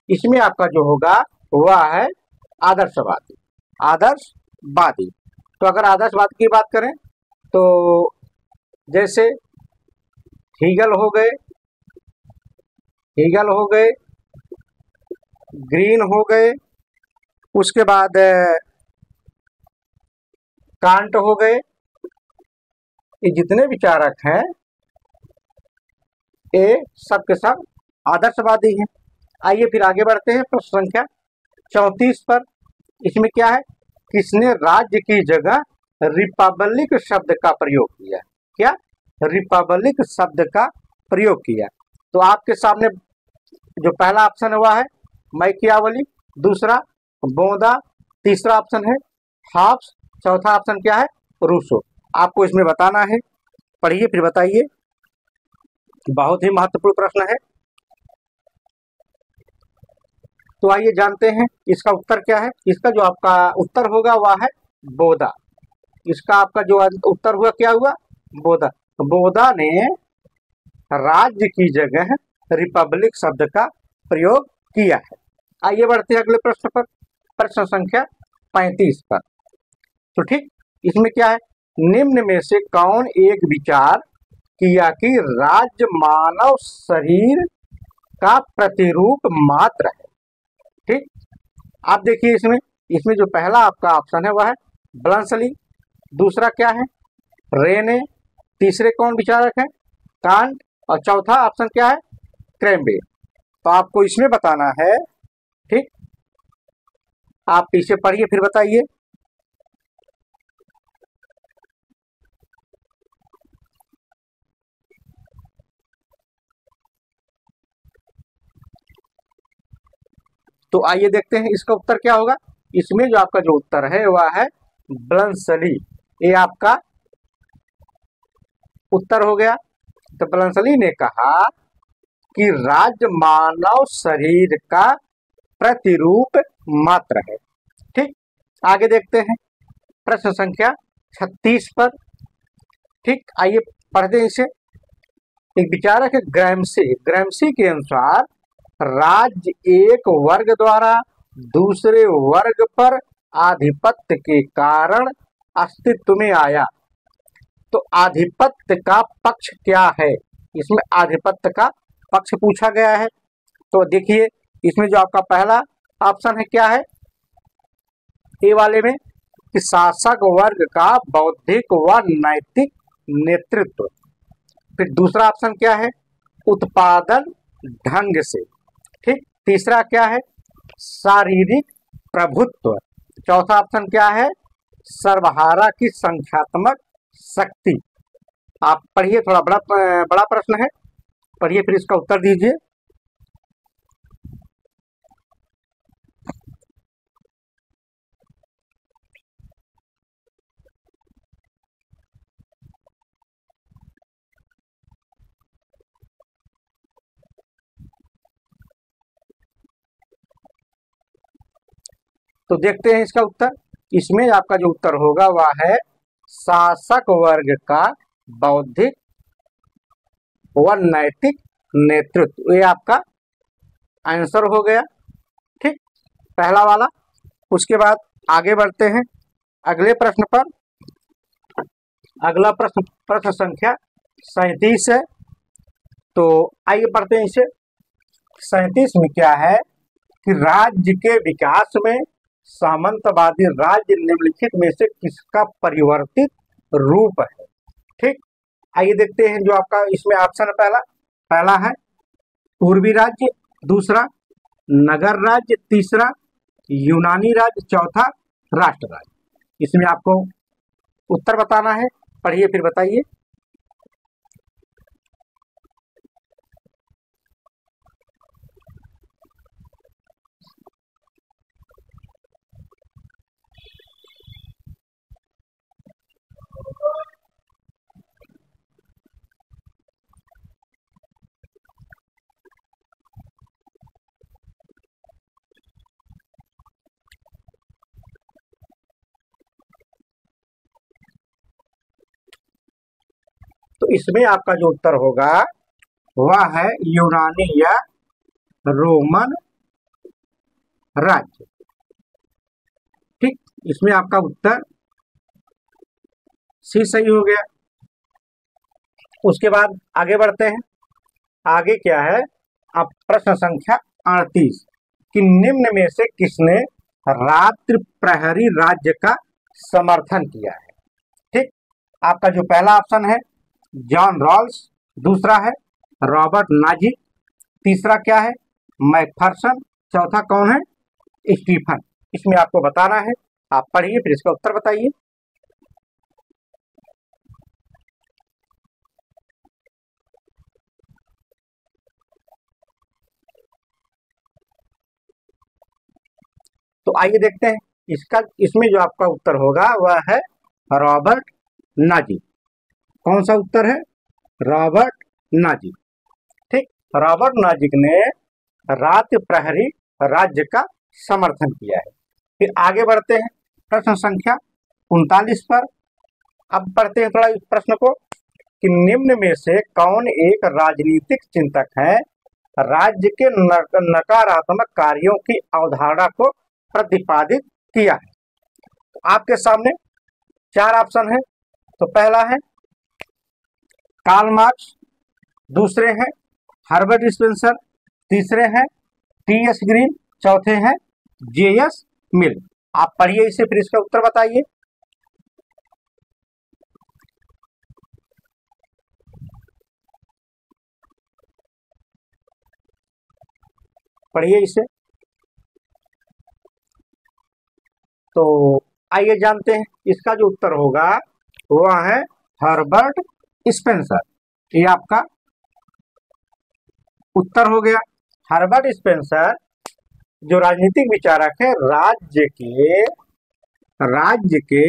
इसमें आपका जो होगा वह है आदर्शवादी। आदर्शवादी, तो अगर आदर्शवाद की बात करें तो जैसे हीगल हो गए, हीगल हो गए, ग्रीन हो गए, उसके बाद कांट हो गए, ये जितने विचारक हैं ये सब के सब आदर्शवादी हैं। आइए फिर आगे बढ़ते हैं प्रश्न संख्या 34 पर। इसमें क्या है, किसने राज्य की जगह रिपब्लिक शब्द का प्रयोग किया। क्या, रिपब्लिक शब्द का प्रयोग किया। तो आपके सामने जो पहला ऑप्शन है वह है मैकियावली, दूसरा बोदा, तीसरा ऑप्शन है हॉब्स, चौथा ऑप्शन क्या है, रूसो। आपको इसमें बताना है, पढ़िए फिर बताइए, बहुत ही महत्वपूर्ण प्रश्न है। तो आइए जानते हैं इसका उत्तर क्या है। इसका जो आपका उत्तर होगा वह है बोदा। इसका आपका जो उत्तर हुआ क्या हुआ, बोदा। तो बोदा ने राज्य की जगह रिपब्लिक शब्द का प्रयोग किया है। आइए बढ़ते हैं अगले प्रश्न पर, प्रश्न संख्या 35 पर। तो ठीक, इसमें क्या है, निम्न में से कौन एक विचार किया कि राज्य मानव शरीर का प्रतिरूप मात्र है। ठीक, आप देखिए इसमें इसमें जो पहला आपका ऑप्शन है वह है ब्लंसली, दूसरा क्या है रेने, तीसरे कौन विचारक है कांट, और चौथा ऑप्शन क्या है क्रैम्बे। तो आपको इसमें बताना है। ठीक, आप इसे पढ़िए फिर बताइए। तो आइए देखते हैं इसका उत्तर क्या होगा। इसमें जो आपका जो उत्तर है वह है ब्लंसली, ये आपका उत्तर हो गया। तो ब्लंसली ने कहा कि राज्य मानव शरीर का प्रतिरूप मात्र है। ठीक, आगे देखते हैं प्रश्न संख्या 36 पर। ठीक, आइए पढ़ते हैं इसे। एक विचारक है ग्रैम्सी, ग्रैम्सी के अनुसार राज्य एक वर्ग द्वारा दूसरे वर्ग पर आधिपत्य के कारण अस्तित्व में आया। तो आधिपत्य का पक्ष क्या है, इसमें आधिपत्य का पक्ष पूछा गया है। तो देखिए इसमें जो आपका पहला ऑप्शन है क्या है, ए वाले में कि शासक वर्ग का बौद्धिक व नैतिक नेतृत्व। फिर दूसरा ऑप्शन क्या है, उत्पादन ढंग से। ठीक, तीसरा क्या है, शारीरिक प्रभुत्व। चौथा ऑप्शन क्या है, सर्वहारा की संख्यात्मक शक्ति। आप पढ़िए, थोड़ा बड़ा प्रश्न है, पढ़िए फिर इसका उत्तर दीजिए। तो देखते हैं इसका उत्तर। इसमें आपका जो उत्तर होगा वह है शासक वर्ग का बौद्धिक व नैतिक नेतृत्व। ये आपका आंसर हो गया। ठीक, पहला वाला। उसके बाद आगे बढ़ते हैं अगले प्रश्न पर। अगला प्रश्न प्रश्न संख्या 37 है। तो आइए पढ़ते हैं इसे। 37 में क्या है कि राज्य के विकास में सामंतवादी राज्य निम्नलिखित में से किसका परिवर्तित रूप है। ठीक, आइए देखते हैं जो आपका इसमें ऑप्शन पहला है पूर्वी राज्य, दूसरा नगर राज्य, तीसरा यूनानी राज्य, चौथा राष्ट्र राज्य। इसमें आपको उत्तर बताना है, पढ़िए फिर बताइए। तो इसमें आपका जो उत्तर होगा वह है यूनानी या रोमन राज्य। ठीक, इसमें आपका उत्तर सी सही हो गया। उसके बाद आगे बढ़ते हैं। आगे क्या है, अब प्रश्न संख्या 38 कि निम्न में से किसने रात्रि प्रहरी राज्य का समर्थन किया है। ठीक, आपका जो पहला ऑप्शन है जॉन रॉल्स, दूसरा है रॉबर्ट नाजी, तीसरा क्या है मैकफर्सन, चौथा कौन है स्टीफन। इसमें आपको बताना है, आप पढ़िए फिर इसका उत्तर बताइए। तो आइए देखते हैं इसमें जो आपका उत्तर होगा वह है रॉबर्ट नाजी। कौन सा उत्तर है, रॉबर्ट नाजी। ठीक, रॉबर्ट नाजिक ने रात्रि प्रहरी राज्य का समर्थन किया है। फिर आगे बढ़ते हैं प्रश्न संख्या 39 पर। अब पढ़ते हैं थोड़ा इस प्रश्न को कि निम्न में से कौन एक राजनीतिक चिंतक है राज्य के नकारात्मक कार्यों की अवधारणा को प्रतिपादित किया है। तो आपके सामने 4 ऑप्शन है। तो पहला है कार्ल मार्क्स, दूसरे हैं हर्बर्ट स्पेंसर, तीसरे हैं टी.एस. ग्रीन, चौथे हैं जे.एस. मिल। आप पढ़िए इसे फिर इसका उत्तर बताइए। पढ़िए इसे। तो आइए जानते हैं इसका जो उत्तर होगा वह है हर्बर्ट स्पेंसर। ये आपका उत्तर हो गया। हर्बर्ट स्पेंसर जो राजनीतिक विचारक है राज्य के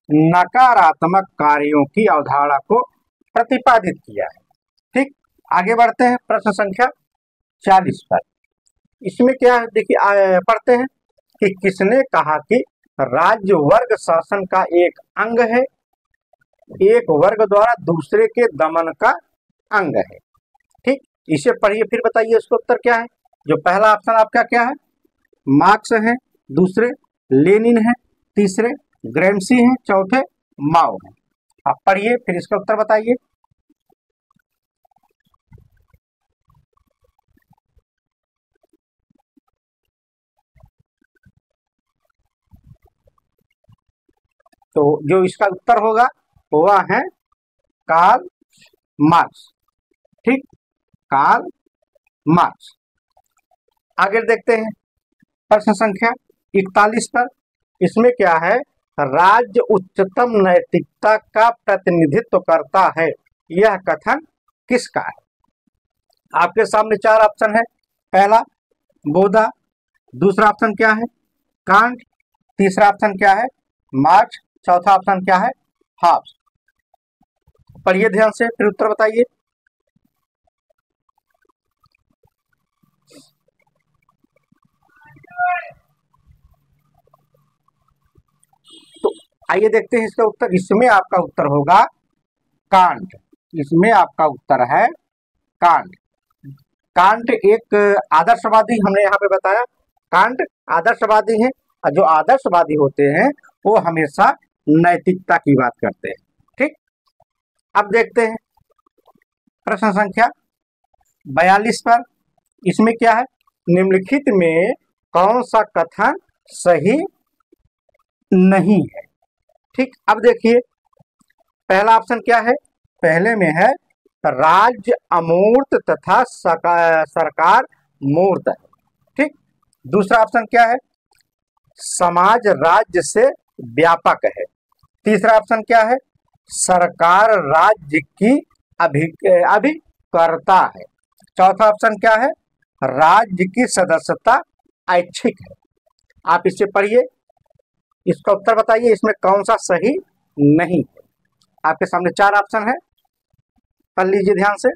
नकारात्मक कार्यों की अवधारणा को प्रतिपादित किया है। ठीक, आगे बढ़ते हैं प्रश्न संख्या 40 पर। इसमें क्या है देखिए, पढ़ते हैं कि किसने कहा कि राज्य वर्ग शासन का एक अंग है, एक वर्ग द्वारा दूसरे के दमन का अंग है। ठीक, इसे पढ़िए फिर बताइए इसका उत्तर क्या है। जो पहला ऑप्शन आपका क्या है मार्क्स है, दूसरे लेनिन है, तीसरे ग्रैम्सी है, चौथे माओ है। आप पढ़िए फिर इसका उत्तर बताइए। तो जो इसका उत्तर होगा वह है कार्ल मार्क्स। ठीक, कार्ल मार्क्स। आगे देखते हैं प्रश्न संख्या 41 पर। इसमें क्या है, राज्य उच्चतम नैतिकता का प्रतिनिधित्व करता है, यह कथन किसका है। आपके सामने 4 ऑप्शन है। पहला बोधा, दूसरा ऑप्शन क्या है कांट, तीसरा ऑप्शन क्या है मार्क्स, चौथा ऑप्शन क्या है हॉब्स। पढ़िए ध्यान से फिर उत्तर बताइए। तो आइए देखते हैं इसका उत्तर। इसमें आपका उत्तर होगा कांट। इसमें आपका उत्तर है कांट। कांट एक आदर्शवादी, हमने यहाँ पे बताया कांट आदर्शवादी है, और जो आदर्शवादी होते हैं वो हमेशा नैतिकता की बात करते हैं। ठीक, अब देखते हैं प्रश्न संख्या 42 पर। इसमें क्या है, निम्नलिखित में कौन सा कथन सही नहीं है। ठीक, अब देखिए पहला ऑप्शन क्या है, पहले में है राज्य अमूर्त तथा सरकार मूर्त है। ठीक, दूसरा ऑप्शन क्या है, समाज राज्य से व्यापक है। तीसरा ऑप्शन क्या है, सरकार राज्य की अभिकर्ता है। चौथा ऑप्शन क्या है, राज्य की सदस्यता ऐच्छिक है। आप इसे पढ़िए, इसका उत्तर बताइए, इसमें कौन सा सही नहीं है। आपके सामने चार ऑप्शन है, पढ़ लीजिए ध्यान से,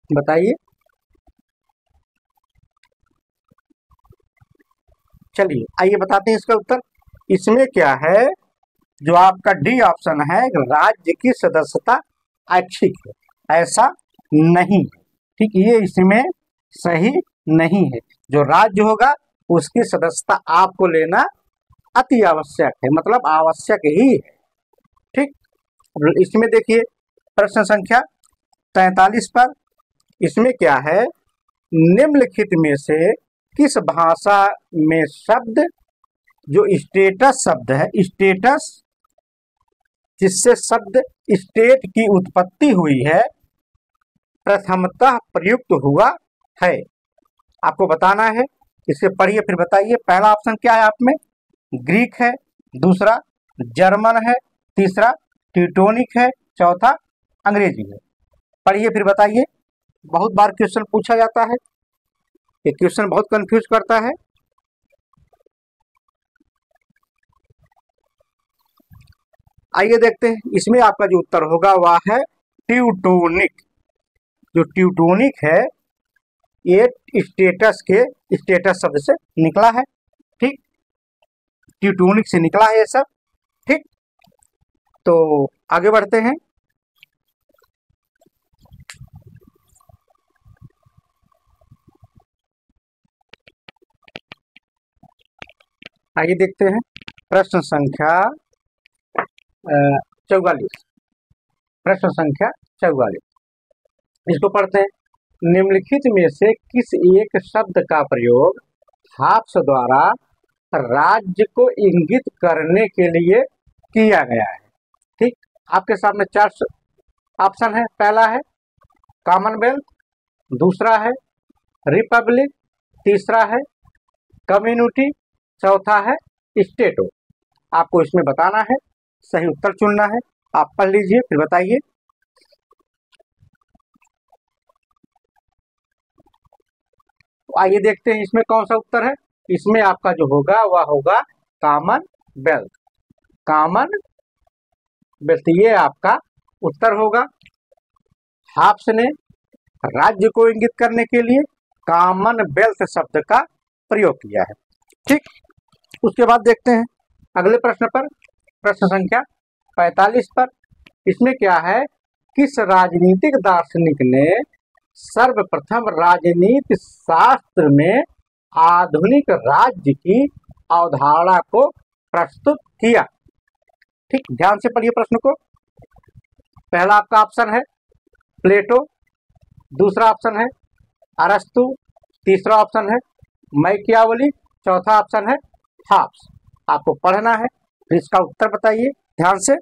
बताइए। चलिए आइए बताते हैं इसका उत्तर। इसमें क्या है, जो आपका डी ऑप्शन है, राज्य की सदस्यता ऐच्छिक है, ऐसा नहीं है। ठीक, ये इसमें सही नहीं है। जो राज्य होगा उसकी सदस्यता आपको लेना अति आवश्यक है, मतलब आवश्यक ही है। ठीक, इसमें देखिए प्रश्न संख्या 43 पर, इसमें क्या है, निम्नलिखित में से किस भाषा में शब्द, जो स्टेटस शब्द है, स्टेटस जिससे शब्द स्टेट की उत्पत्ति हुई है, प्रथमतः प्रयुक्त हुआ है। आपको बताना है, इसे पढ़िए फिर बताइए। पहला ऑप्शन क्या है आप में, ग्रीक है, दूसरा जर्मन है, तीसरा टीटोनिक है, चौथा अंग्रेजी है। पढ़िए फिर बताइए। बहुत बार क्वेश्चन पूछा जाता है, ये क्वेश्चन बहुत कंफ्यूज करता है। आइए देखते हैं, इसमें आपका जो उत्तर होगा वह है ट्यूटोनिक। जो ट्यूटोनिक है ये स्टेटस शब्द से निकला है। ठीक, ट्यूटोनिक से निकला है ये सब। ठीक, तो आगे बढ़ते हैं। आइए देखते हैं प्रश्न संख्या 44। प्रश्न संख्या 44, इसको पढ़ते हैं। निम्नलिखित में से किस एक शब्द का प्रयोग हाप्स द्वारा राज्य को इंगित करने के लिए किया गया है। ठीक, आपके सामने चार ऑप्शन है। पहला है कॉमनवेल्थ, दूसरा है रिपब्लिक, तीसरा है कम्युनिटी, चौथा है स्टेटो। आपको इसमें बताना है, सही उत्तर चुनना है। आप पढ़ लीजिए फिर बताइए। तो आइए देखते हैं इसमें कौन सा उत्तर है। इसमें आपका जो होगा वह होगा कॉमनवेल्थ। कॉमनवेल्थ ये आपका उत्तर होगा। हाप्स ने राज्य को इंगित करने के लिए कॉमनवेल्थ शब्द का प्रयोग किया है। ठीक, उसके बाद देखते हैं अगले प्रश्न पर, प्रश्न संख्या 45 पर। इसमें क्या है, किस राजनीतिक दार्शनिक ने सर्वप्रथम राजनीति शास्त्र में आधुनिक राज्य की अवधारणा को प्रस्तुत किया। ठीक, ध्यान से पढ़िए प्रश्न को। पहला आपका ऑप्शन है प्लेटो, दूसरा ऑप्शन है अरस्तु, तीसरा ऑप्शन है मैकियावली, चौथा ऑप्शन है हाप्स। आपको पढ़ना है, फिर इसका उत्तर बताइए ध्यान से।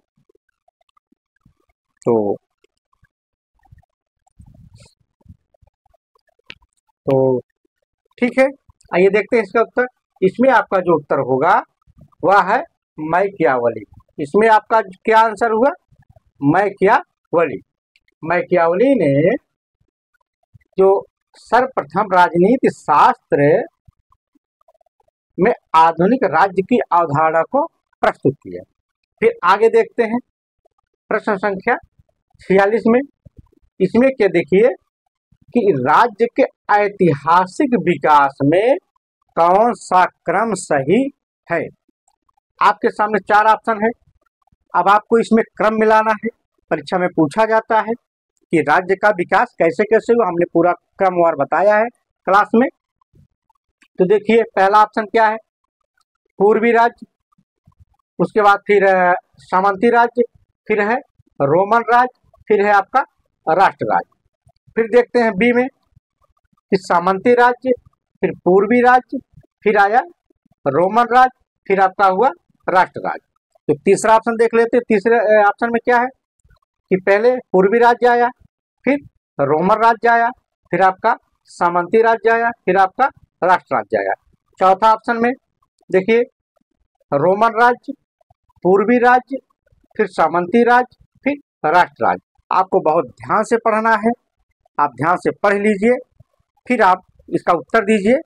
तो ठीक है, आइए देखते हैं इसका उत्तर। इसमें आपका जो उत्तर होगा वह है मैकियावली। इसमें आपका क्या आंसर हुआ, मैकियावली। मैकियावली ने जो सर्वप्रथम राजनीति शास्त्र में आधुनिक राज्य की अवधारणा को प्रस्तुत किया। फिर आगे देखते हैं प्रश्न संख्या 46 में। इसमें क्या देखिए कि राज्य के ऐतिहासिक विकास में कौन सा क्रम सही है। आपके सामने चार ऑप्शन है। अब आपको इसमें क्रम मिलाना है। परीक्षा में पूछा जाता है कि राज्य का विकास कैसे कैसे हुआ, हमने पूरा क्रमवार बताया है क्लास में। तो देखिए पहला ऑप्शन क्या है, पूर्वी राज्य, उसके बाद फिर सामंती राज्य, फिर है रोमन राज्य, फिर है आपका राष्ट्र राज्य। फिर देखते हैं बी में कि सामंती राज्य, फिर पूर्वी राज्य, फिर आया रोमन राज्य, फिर आपका हुआ राष्ट्र राज्य। तो तीसरा ऑप्शन देख लेते हैं। तीसरे ऑप्शन में क्या है कि पहले पूर्वी राज्य आया, फिर रोमन राज्य आया, फिर आपका सामंती राज्य आया, फिर आपका राष्ट्र राज्य आया। चौथा ऑप्शन में देखिए रोमन राज्य, पूर्वी राज्य, फिर सामंती राज्य, फिर राष्ट्र राज्य। आपको बहुत ध्यान से पढ़ना है, आप ध्यान से पढ़ लीजिए, फिर आप इसका उत्तर दीजिए।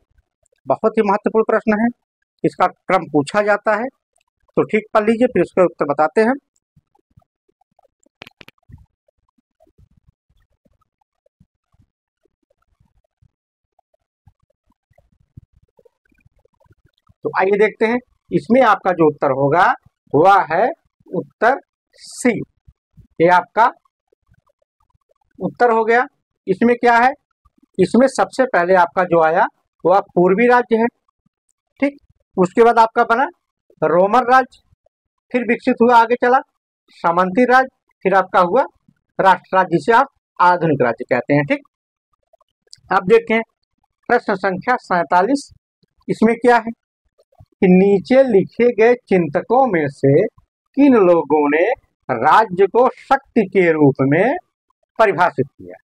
बहुत ही महत्वपूर्ण प्रश्न है, इसका क्रम पूछा जाता है, तो ठीक पढ़ लीजिए, फिर उसका उत्तर बताते हैं। तो आइए देखते हैं, इसमें आपका जो उत्तर होगा वह है उत्तर सी। ये आपका उत्तर हो गया। इसमें क्या है, इसमें सबसे पहले आपका जो आया वह पूर्वी राज्य है, ठीक। उसके बाद आपका बना रोमन राज्य, फिर विकसित हुआ, आगे चला सामंती राज्य, फिर आपका हुआ राष्ट्र राज्य, जिसे आप आधुनिक राज्य कहते हैं, ठीक। अब देखें प्रश्न संख्या 47। इसमें क्या है कि नीचे लिखे गए चिंतकों में से किन लोगों ने राज्य को शक्ति के रूप में परिभाषित किया,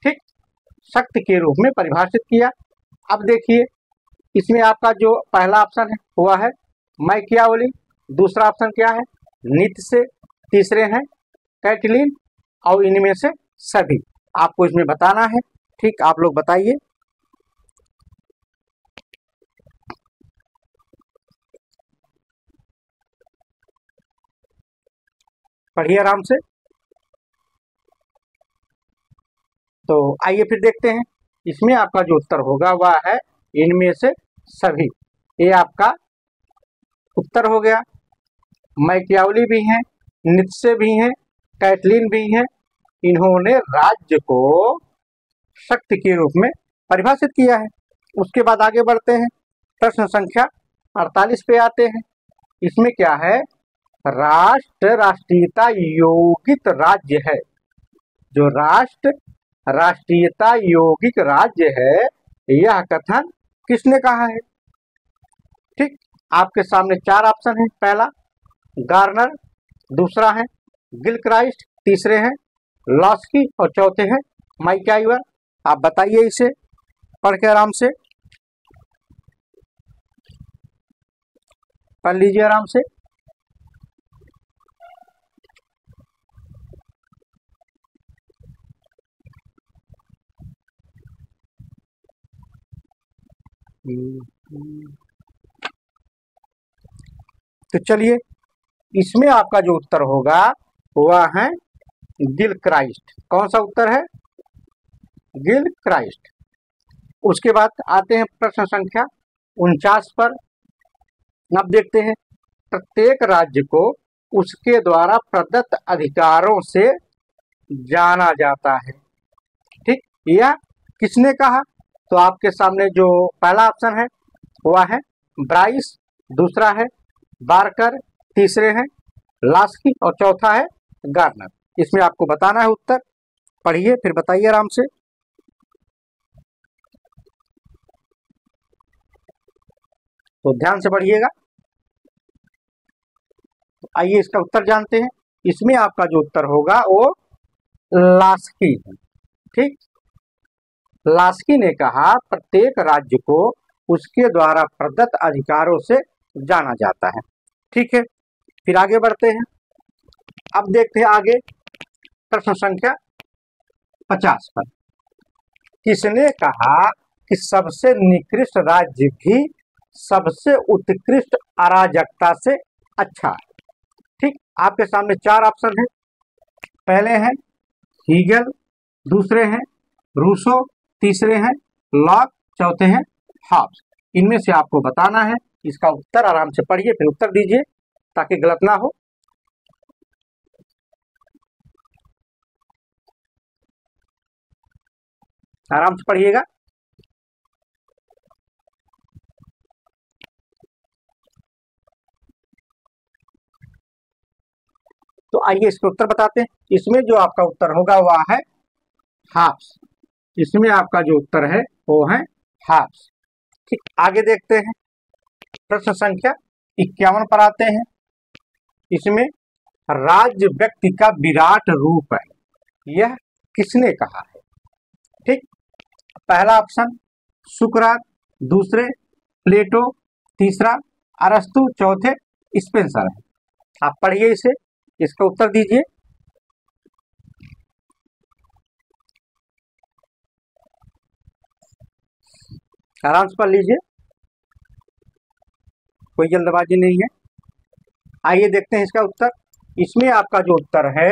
ठीक। शक्ति के रूप में परिभाषित किया। अब देखिए इसमें आपका जो पहला ऑप्शन है वह है मैकियावेली, दूसरा ऑप्शन क्या है नीत्शे, तीसरे हैं कैटलीन, और इनमें से सभी आपको इसमें बताना है, ठीक। आप लोग बताइए। पढ़िए आराम से। तो आइए फिर देखते हैं, इसमें आपका जो उत्तर होगा वह है इनमें से सभी। ये आपका उत्तर हो गया। मैकियावेली भी हैं, नीत्शे भी हैं, कैटलीन भी हैं, इन्होंने राज्य को शक्ति के रूप में परिभाषित किया है। उसके बाद आगे बढ़ते हैं, प्रश्न संख्या 48 पे आते हैं। इसमें क्या है, राष्ट्र राष्ट्रीयता यौगिक राज्य है। जो राष्ट्र राष्ट्रीयता यौगिक राज्य है, यह कथन किसने कहा है, ठीक। आपके सामने चार ऑप्शन है, पहला गार्नर, दूसरा है गिलक्राइस्ट, तीसरे हैं लॉस्की और चौथे हैं मैकाइवर। आप बताइए इसे पढ़ के आराम से, पढ़ लीजिए आराम से। तो चलिए, इसमें आपका जो उत्तर होगा वह है गिलक्राइस्ट। कौन सा उत्तर है, गिलक्राइस्ट। उसके बाद आते हैं प्रश्न संख्या 49 पर। अब देखते हैं, प्रत्येक राज्य को उसके द्वारा प्रदत्त अधिकारों से जाना जाता है, ठीक। यह किसने कहा, तो आपके सामने जो पहला ऑप्शन है वह है ब्राइस, दूसरा है बारकर, तीसरे हैं लास्की और चौथा है गार्नर। इसमें आपको बताना है उत्तर, पढ़िए फिर बताइए आराम से। तो ध्यान से पढ़िएगा। तो आइए इसका उत्तर जानते हैं। इसमें आपका जो उत्तर होगा वो लास्की है, ठीक। लास्की ने कहा प्रत्येक राज्य को उसके द्वारा प्रदत्त अधिकारों से जाना जाता है, ठीक है। फिर आगे बढ़ते हैं। अब देखते हैं आगे प्रश्न संख्या 50 पर। किसने कहा कि सबसे निकृष्ट राज्य भी सबसे उत्कृष्ट अराजकता से अच्छा है, ठीक। आपके सामने चार ऑप्शन है, पहले हैं हीगल, दूसरे हैं रूसो, तीसरे हैं लॉक, चौथे हैं हॉब्स। इनमें से आपको बताना है, इसका उत्तर आराम से पढ़िए फिर उत्तर दीजिए ताकि गलत ना हो। आराम से पढ़िएगा। तो आइए इसका उत्तर बताते हैं। इसमें जो आपका उत्तर होगा वह है हॉब्स। इसमें आपका जो उत्तर है वो है हार्स। ठीक, आगे देखते हैं, प्रश्न संख्या 51 पर आते हैं। इसमें राज्य व्यक्ति का विराट रूप है, यह किसने कहा है? ठीक, पहला ऑप्शन सुकरात, दूसरे प्लेटो, तीसरा अरस्तु, चौथे स्पेंसर है। आप पढ़िए इसे, इसका उत्तर दीजिए। आराम से पढ़ लीजिए, कोई जल्दबाजी नहीं है। आइए देखते हैं इसका उत्तर। इसमें आपका जो उत्तर है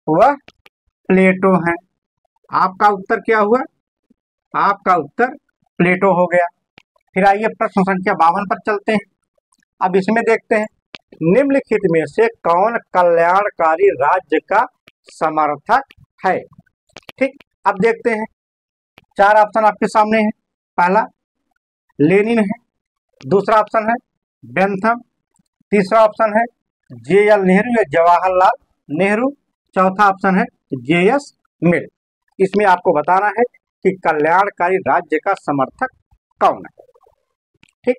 वह प्लेटो है। आपका उत्तर क्या हुआ? आपका उत्तर प्लेटो हो गया। फिर आइए प्रश्न संख्या 52 पर चलते हैं। अब इसमें देखते हैं, निम्नलिखित में से कौन कल्याणकारी राज्य का समर्थक है? ठीक, अब देखते हैं, 4 ऑप्शन आपके सामने हैं। पहला लेनिन है, दूसरा ऑप्शन है बेंथम, तीसरा ऑप्शन है जे.एल. नेहरू या जवाहरलाल नेहरू, चौथा ऑप्शन है जे.एस. मिल। इसमें आपको बताना है कि कल्याणकारी राज्य का समर्थक कौन है। ठीक,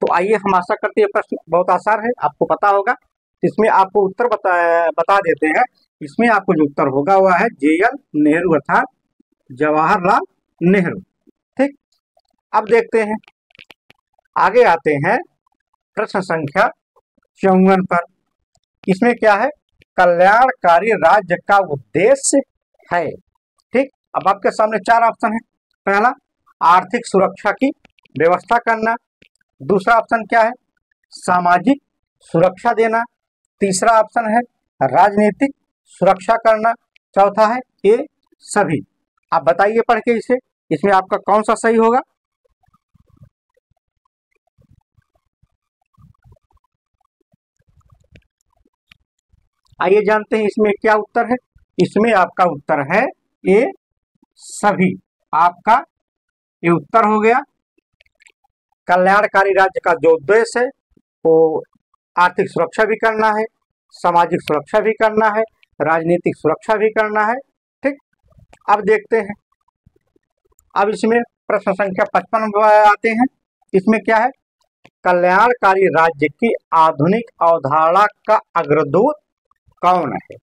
तो आइए, हम आशा करते हैं प्रश्न बहुत आसान है, आपको पता होगा। इसमें आपको उत्तर बता देते हैं। इसमें आपको जो उत्तर होगा वह है जे.एल. नेहरू अर्थात जवाहरलाल नेहरू। ठीक, अब देखते हैं, आगे आते हैं प्रश्न संख्या 54 पर। इसमें क्या है? कल्याणकारी राज्य का उद्देश्य है। ठीक, अब आपके सामने 4 ऑप्शन है। पहला आर्थिक सुरक्षा की व्यवस्था करना, दूसरा ऑप्शन क्या है? सामाजिक सुरक्षा देना, तीसरा ऑप्शन है राजनीतिक सुरक्षा करना, चौथा है ये सभी। आप बताइए पढ़ के इसे, इसमें आपका कौन सा सही होगा? आइए जानते हैं इसमें क्या उत्तर है। इसमें आपका उत्तर है ये सभी। आपका ये उत्तर हो गया। कल्याणकारी राज्य का जो उद्देश्य है वो आर्थिक सुरक्षा भी करना है, सामाजिक सुरक्षा भी करना है, राजनीतिक सुरक्षा भी करना है। ठीक, अब देखते हैं, अब इसमें प्रश्न संख्या 55 आते हैं। इसमें क्या है? कल्याणकारी राज्य की आधुनिक अवधारणा का अग्रदूत कौन है?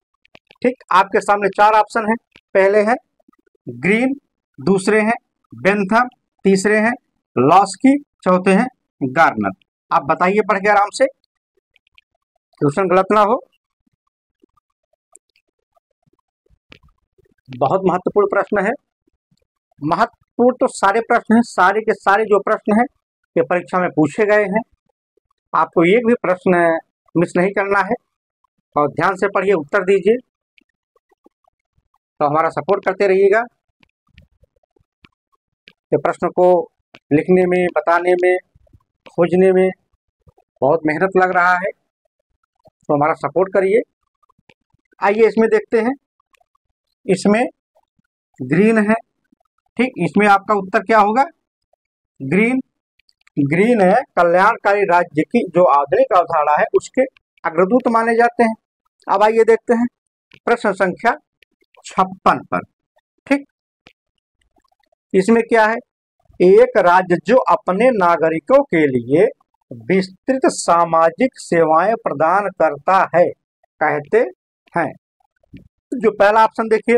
ठीक, आपके सामने 4 ऑप्शन है। पहले है ग्रीन, दूसरे हैं बेंथम, तीसरे हैं लॉस्की, चौथे हैं गार्नर। आप बताइए पढ़ के आराम से, क्वेश्चन गलत ना हो। बहुत महत्वपूर्ण प्रश्न है। महत्वपूर्ण तो सारे प्रश्न हैं, सारे के सारे जो प्रश्न हैं ये परीक्षा में पूछे गए हैं। आपको एक भी प्रश्न मिस नहीं करना है और ध्यान से पढ़िए, उत्तर दीजिए, तो हमारा सपोर्ट करते रहिएगा। ये प्रश्न को लिखने में, बताने में, खोजने में बहुत मेहनत लग रहा है, तो हमारा सपोर्ट करिए। आइए इसमें देखते हैं। इसमें ग्रीन है। ठीक, इसमें आपका उत्तर क्या होगा? ग्रीन। ग्रीन है कल्याणकारी राज्य की जो आधुनिक अवधारणा है उसके अग्रदूत माने जाते हैं। अब आइए देखते हैं प्रश्न संख्या 56 पर। ठीक, इसमें क्या है? एक राज्य जो अपने नागरिकों के लिए विस्तृत सामाजिक सेवाएं प्रदान करता है कहते हैं। जो पहला ऑप्शन देखिए,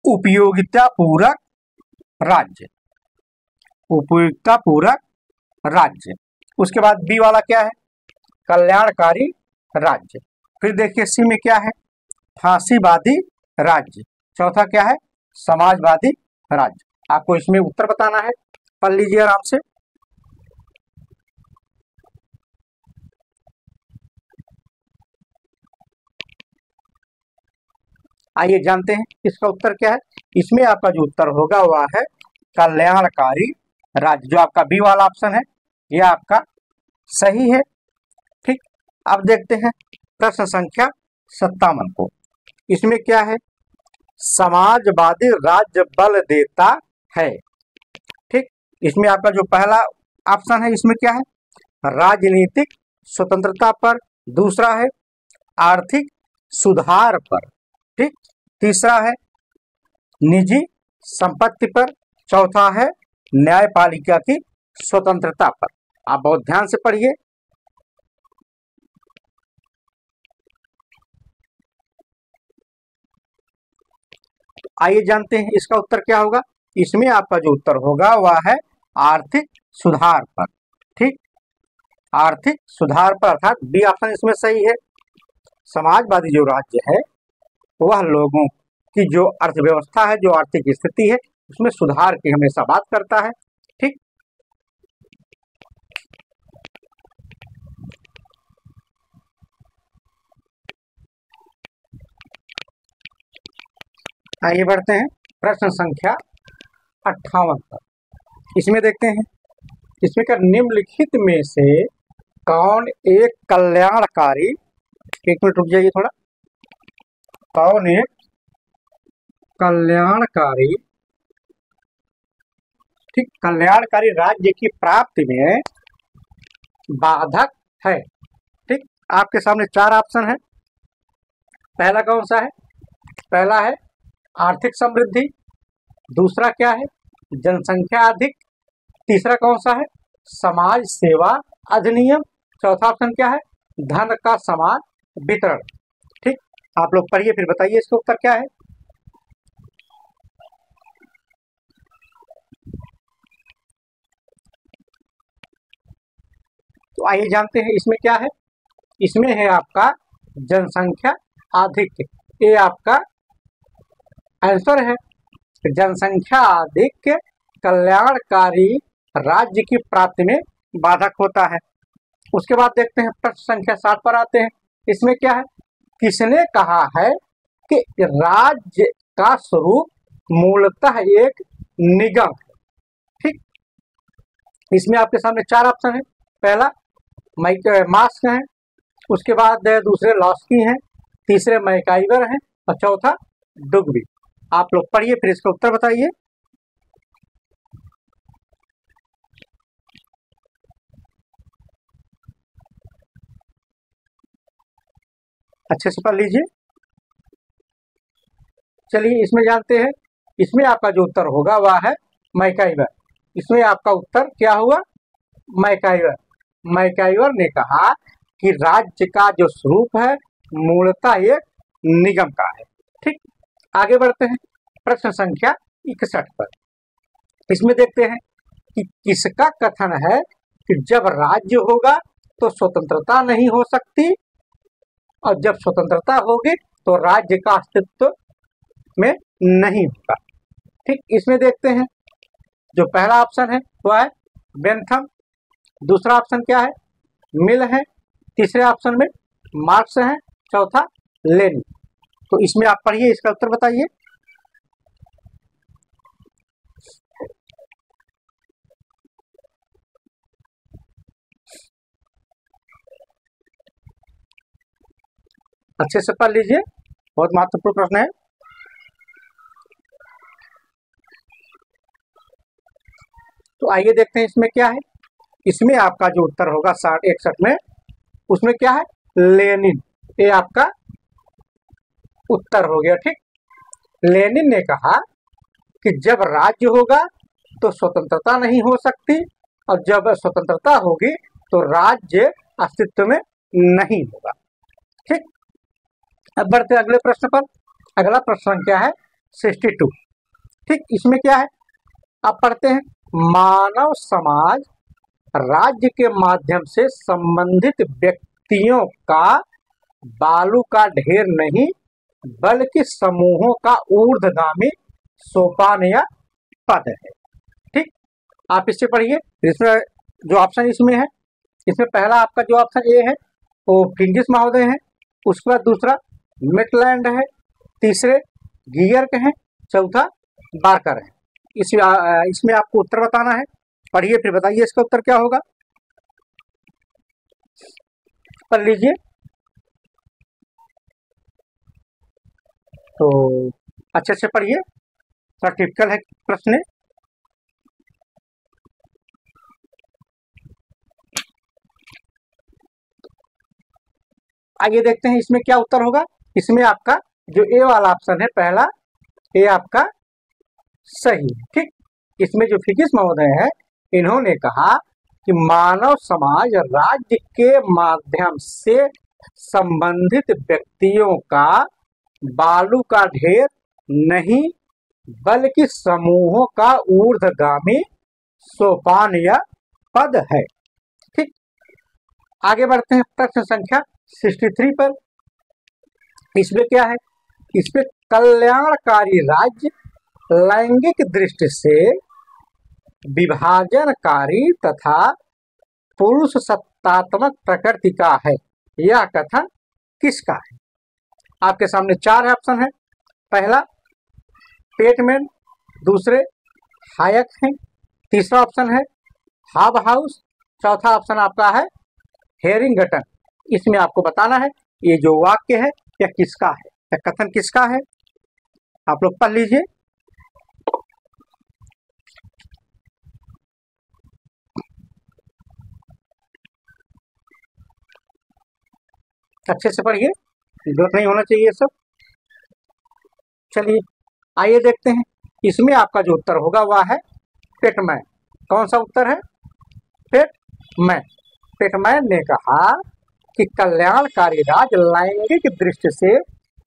उपयोगिता पूरक राज्य, उपयोगिता पूरक राज्य। उसके बाद बी वाला क्या है? कल्याणकारी राज्य। फिर देखिए सी में क्या है? फांसीवादी राज्य। चौथा क्या है? समाजवादी राज्य। आपको इसमें उत्तर बताना है, पढ़ लीजिए आराम से। आइए जानते हैं इसका उत्तर क्या है। इसमें आपका जो उत्तर होगा वह है कल्याणकारी राज्य। जो आपका बी वाला ऑप्शन है यह आपका सही है। ठीक, अब देखते हैं प्रश्न संख्या 57 को। इसमें क्या है? समाजवादी राज्य बल देता है। ठीक, इसमें आपका जो पहला ऑप्शन है इसमें क्या है? राजनीतिक स्वतंत्रता पर, दूसरा है आर्थिक सुधार पर, ठीक, तीसरा है निजी संपत्ति पर, चौथा है न्यायपालिका की स्वतंत्रता पर। आप बहुत ध्यान से पढ़िए। आइए जानते हैं इसका उत्तर क्या होगा। इसमें आपका जो उत्तर होगा वह है आर्थिक सुधार पर। ठीक, आर्थिक सुधार पर, अर्थात बी ऑप्शन इसमें सही है। समाजवादी जो राज्य है वह लोगों की जो अर्थव्यवस्था है, जो आर्थिक स्थिति है, उसमें सुधार की हमेशा बात करता है। ठीक, आइए बढ़ते हैं प्रश्न संख्या 58 पर। इसमें देखते हैं, इसमें का निम्नलिखित में से कौन एक कल्याणकारी, एक मिनट रुक जाइए थोड़ा, कौन एक कल्याणकारी, ठीक, कल्याणकारी राज्य की प्राप्ति में बाधक है। ठीक, आपके सामने 4 ऑप्शन है। पहला कौन सा है? पहला है आर्थिक समृद्धि, दूसरा क्या है? जनसंख्या अधिक, तीसरा कौन सा है? समाज सेवा अधिनियम, चौथा ऑप्शन क्या है? धन का समान वितरण। ठीक, आप लोग पढ़िए फिर बताइए इसका उत्तर क्या है। तो आइए जानते हैं इसमें क्या है। इसमें है आपका जनसंख्या अधिक, ये आपका आंसर है। जनसंख्या अधिक कल्याणकारी राज्य की प्राप्ति में बाधक होता है। उसके बाद देखते हैं प्रश्न संख्या 60 पर आते हैं। इसमें क्या है? किसने कहा है कि राज्य का स्वरूप मूलतः एक निगम है? ठीक, इसमें आपके सामने 4 ऑप्शन है। पहला मार्क्स है, उसके बाद दूसरे लॉस्की हैं, तीसरे मैकाइवर हैं और चौथा डुग्बी। आप लोग पढ़िए फिर इसका उत्तर बताइए। अच्छे से पढ़ लीजिए। चलिए इसमें जानते हैं। इसमें आपका जो उत्तर होगा वह है मैकाइवर। इसमें आपका उत्तर क्या हुआ? मैकाइवर। मैकाइवर ने कहा कि राज्य का जो स्वरूप है मूलतः एक निगम का है। ठीक, आगे बढ़ते हैं प्रश्न संख्या 61 पर। इसमें देखते हैं कि किसका कथन है कि जब राज्य होगा तो स्वतंत्रता नहीं हो सकती और जब स्वतंत्रता होगी तो राज्य का अस्तित्व में नहीं होगा। ठीक, इसमें देखते हैं जो पहला ऑप्शन है वह है बेंथम, दूसरा ऑप्शन क्या है? मिल है, तीसरे ऑप्शन में मार्क्स है, चौथा लेनिन। तो इसमें आप पढ़िए, इसका उत्तर बताइए। अच्छे से पढ़ लीजिए, बहुत महत्वपूर्ण प्रश्न है। तो आइए देखते हैं इसमें क्या है। इसमें आपका जो उत्तर होगा 61 में, उसमें क्या है? लेनिन, ये आपका उत्तर हो गया। ठीक, लेनिन ने कहा कि जब राज्य होगा तो स्वतंत्रता नहीं हो सकती और जब स्वतंत्रता होगी तो राज्य अस्तित्व में नहीं होगा। ठीक, अब बढ़ते अगले प्रश्न पर। अगला प्रश्न क्या है? 62। ठीक, इसमें क्या है? आप पढ़ते हैं, मानव समाज राज्य के माध्यम से संबंधित व्यक्तियों का बालू का ढेर नहीं बल्कि समूहों का ऊर्ध्वगामी सोपान या पद है। ठीक, आप इससे पढ़िए। इसमें जो ऑप्शन इसमें है, इसमें पहला आपका जो ऑप्शन ए है वो फिंगिस महोदय है, उसके बाद दूसरा मिटलैंड है, तीसरे गियर्क है, चौथा बार्कर है। इसमें आपको उत्तर बताना है। पढ़िए फिर बताइए इसका उत्तर क्या होगा। पढ़ लीजिए। तो अच्छे से पढ़िए, थोड़ा टिपिकल है प्रश्न। आइए देखते हैं इसमें क्या उत्तर होगा। इसमें आपका जो ए वाला ऑप्शन है पहला, ये आपका सही है। ठीक, इसमें जो फिकिस महोदय है इन्होंने कहा कि मानव समाज राज्य के माध्यम से संबंधित व्यक्तियों का बालू का ढेर नहीं बल्कि समूहों का ऊर्ध्वगामी सोपान या पद है। ठीक, आगे बढ़ते हैं प्रश्न संख्या 63 पर। इसमें क्या है? इसमें कल्याणकारी राज्य लैंगिक दृष्टि से विभाजनकारी तथा पुरुष सत्तात्मक प्रकृति का है, यह कथन किसका है? आपके सामने 4 ऑप्शन है। पहला पेटमैन, दूसरे हायक है, तीसरा ऑप्शन है हाब हाउस, चौथा ऑप्शन आपका है हेरिंगटन। इसमें आपको बताना है ये जो वाक्य है यह किसका है, यह कथन किसका है। आप लोग पढ़ लीजिए। अच्छे से पढ़िए, जरूरत नहीं होना चाहिए सब। चलिए आइए देखते हैं। इसमें आपका जो उत्तर होगा वह है पेटमैन। कौन सा उत्तर है? पेटमैन। पेटमैन ने कहा कि कल्याणकारी राज्य लैंगिक दृष्टि से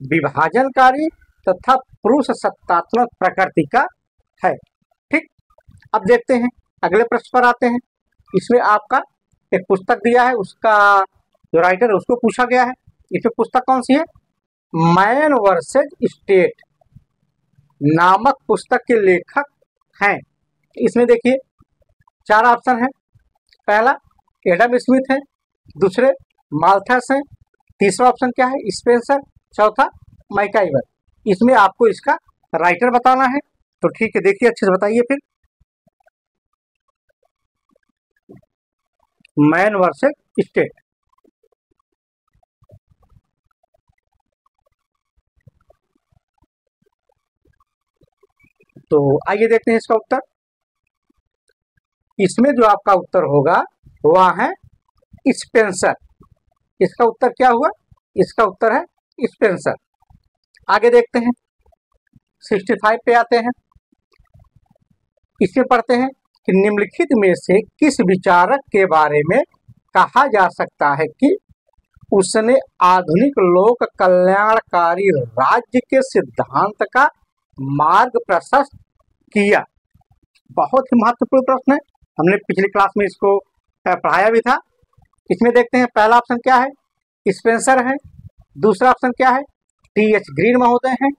विभाजनकारी तथा पुरुष सत्तात्मक प्रकृति का है। ठीक, अब देखते हैं अगले प्रश्न पर आते हैं। इसमें आपका एक पुस्तक दिया है, उसका जो राइटर है उसको पूछा गया है। इसमें पुस्तक कौन सी है? मैन वर्सेज स्टेट नामक पुस्तक के लेखक हैं। इसमें देखिए 4 ऑप्शन है। पहला एडम स्मिथ है, दूसरे माल्थस हैं, तीसरा ऑप्शन क्या है स्पेंसर, चौथा मैकाइवर। इसमें आपको इसका राइटर बताना है। तो ठीक है, देखिए अच्छे से बताइए फिर। मैन वर्सेज स्टेट, तो आइए देखते हैं इसका उत्तर। इसमें जो आपका उत्तर होगा वह है स्पेंसर। इसका उत्तर क्या हुआ? इसका उत्तर है स्पेंसर। आगे देखते हैं 65 पे आते हैं। इसमें पढ़ते हैं कि निम्नलिखित में से किस विचारक के बारे में कहा जा सकता है कि उसने आधुनिक लोक कल्याणकारी राज्य के सिद्धांत का मार्ग प्रशस्त किया। बहुत ही महत्वपूर्ण प्रश्न है, हमने पिछली क्लास में इसको पढ़ाया भी था। इसमें देखते हैं पहला ऑप्शन क्या है स्पेंसर है, दूसरा ऑप्शन क्या है टी.एच. ग्रीन महोदय हैं,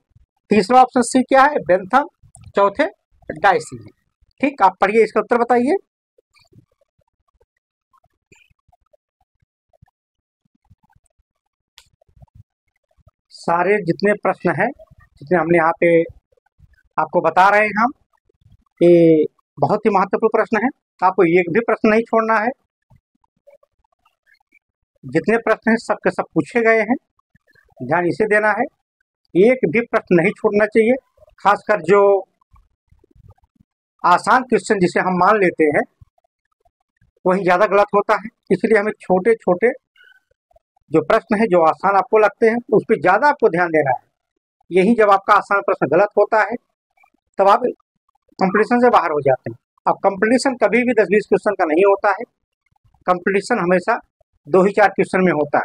तीसरा ऑप्शन सी क्या है बेंथम, चौथे डाइसी है। ठीक, आप पढ़िए, इसका उत्तर बताइए। सारे जितने प्रश्न हैं, जितने हमने यहाँ पे आपको बता रहे हैं हम, ये बहुत ही महत्वपूर्ण प्रश्न है। आपको एक भी प्रश्न नहीं छोड़ना है। जितने प्रश्न हैं सबके सब पूछे गए हैं, ध्यान इसे देना है। एक भी प्रश्न नहीं छोड़ना चाहिए। खासकर जो आसान क्वेश्चन जिसे हम मान लेते हैं वही ज़्यादा गलत होता है। इसलिए हमें छोटे छोटे जो प्रश्न है जो आसान आपको लगते हैं उस पर ज़्यादा आपको ध्यान देना है। यही जब आपका आसान प्रश्न गलत होता है तब आप कंपटीशन से बाहर हो जाते हैं। अब कंपटीशन कभी भी 10-20 क्वेश्चन का नहीं होता है। कंपटीशन हमेशा 2 ही 4 क्वेश्चन में होता है।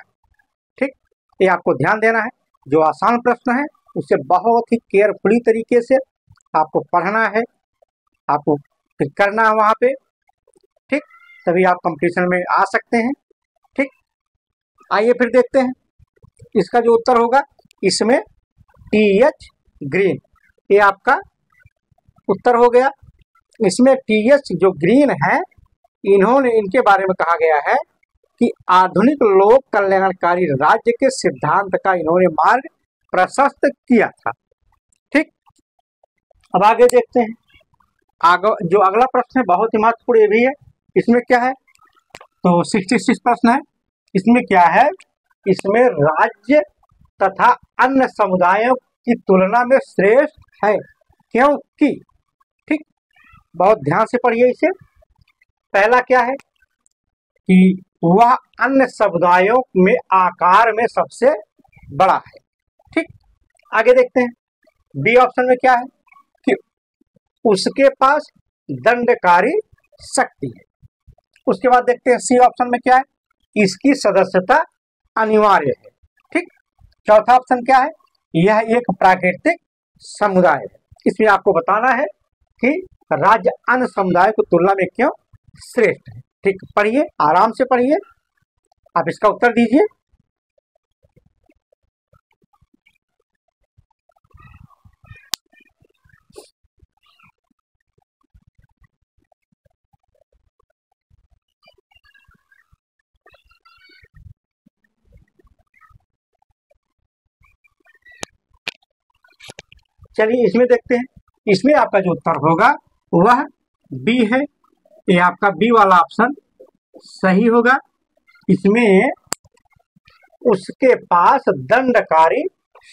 ठीक, ये आपको ध्यान देना है। जो आसान प्रश्न है उसे बहुत ही केयरफुली तरीके से आपको पढ़ना है, आपको फिर करना है वहाँ पे। ठीक, तभी आप कंपटीशन में आ सकते हैं। ठीक, आइए फिर देखते हैं इसका जो उत्तर होगा। इसमें टी.एच. ग्रीन, ये आपका उत्तर हो गया। इसमें टी.एच. जो ग्रीन है इन्होंने, इनके बारे में कहा गया है कि आधुनिक लोक कल्याणकारी राज्य के सिद्धांत का इन्होंने मार्ग प्रशस्त किया था। ठीक, अब आगे देखते हैं। जो अगला प्रश्न है बहुत ही महत्वपूर्ण ये भी है। इसमें क्या है? तो 66 प्रश्न है। इसमें क्या है? इसमें राज्य तथा अन्य समुदायों की तुलना में श्रेष्ठ है क्योंकि। ठीक, बहुत ध्यान से पढ़िए इसे। पहला क्या है कि वह अन्य समुदायों में आकार में सबसे बड़ा है। ठीक, आगे देखते हैं। बी ऑप्शन में क्या है कि उसके पास दंडकारी शक्ति है। उसके बाद देखते हैं सी ऑप्शन में क्या है, इसकी सदस्यता अनिवार्य है। ठीक। चौथा ऑप्शन क्या है, यह एक प्राकृतिक समुदाय है। इसमें आपको बताना है कि राज्य अन्य समुदाय की तुलना में क्यों श्रेष्ठ है। ठीक, पढ़िए, आराम से पढ़िए, आप इसका उत्तर दीजिए। चलिए इसमें देखते हैं, इसमें आपका जो उत्तर होगा वह बी है। ये आपका बी वाला ऑप्शन सही होगा। इसमें उसके पास दंडकारी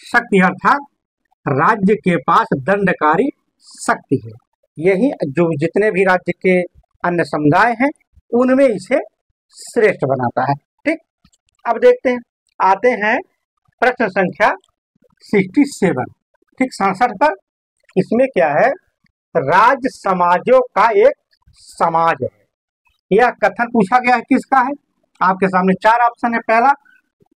शक्ति, अर्थात राज्य के पास दंडकारी शक्ति है। यही जो जितने भी राज्य के अन्य समुदाय हैं उनमें इसे श्रेष्ठ बनाता है। ठीक, अब देखते हैं, आते हैं प्रश्न संख्या 67, ठीक 67 पर। इसमें क्या है, राज्य समाजों का एक समाज है। यह कथन पूछा गया है, किसका है? आपके सामने चार ऑप्शन है। पहला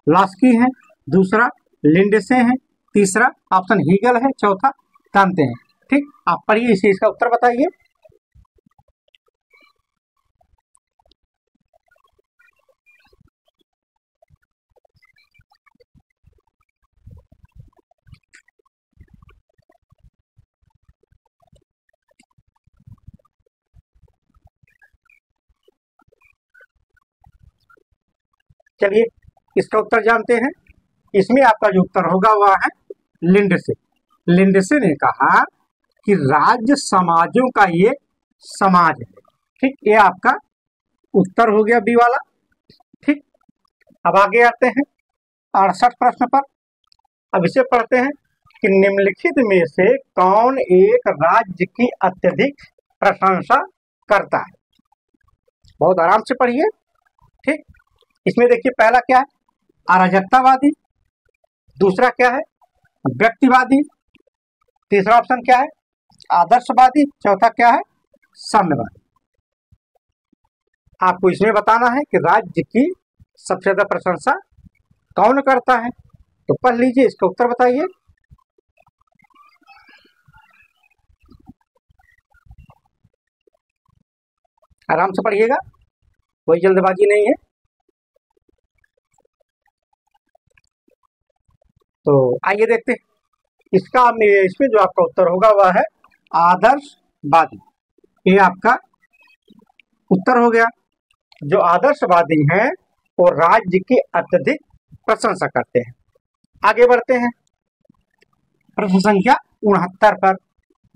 लास्की है, दूसरा लिंडसे है, तीसरा ऑप्शन हीगल है, चौथा दांते हैं। ठीक, आप पढ़िए इसे, इसका उत्तर बताइए। चलिए इसका उत्तर जानते हैं। इसमें आपका जो उत्तर होगा वह है लिंडसे। लिंडसे ने कहा कि राज्य समाजों का ये समाज है। ठीक, ये आपका उत्तर हो गया बी वाला। ठीक, अब आगे आते हैं 68 प्रश्न पर। अब इसे पढ़ते हैं कि निम्नलिखित में से कौन एक राज्य की अत्यधिक प्रशंसा करता है। बहुत आराम से पढ़िए। ठीक, इसमें देखिए पहला क्या है, अराजकतावादी, दूसरा क्या है, व्यक्तिवादी, तीसरा ऑप्शन क्या है, आदर्शवादी, चौथा क्या है, साम्यवादी। आपको इसमें बताना है कि राज्य की सबसे ज्यादा प्रशंसा कौन करता है। तो पढ़ लीजिए, इसका उत्तर बताइए। आराम से पढ़िएगा, कोई जल्दबाजी नहीं है। तो आइए देखते हैं, इसमें जो आपका उत्तर होगा वह है आदर्शवादी। ये आपका उत्तर हो गया। जो आदर्शवादी हैं वो राज्य की अत्यधिक प्रशंसा करते हैं। आगे बढ़ते हैं प्रश्न संख्या 69 पर।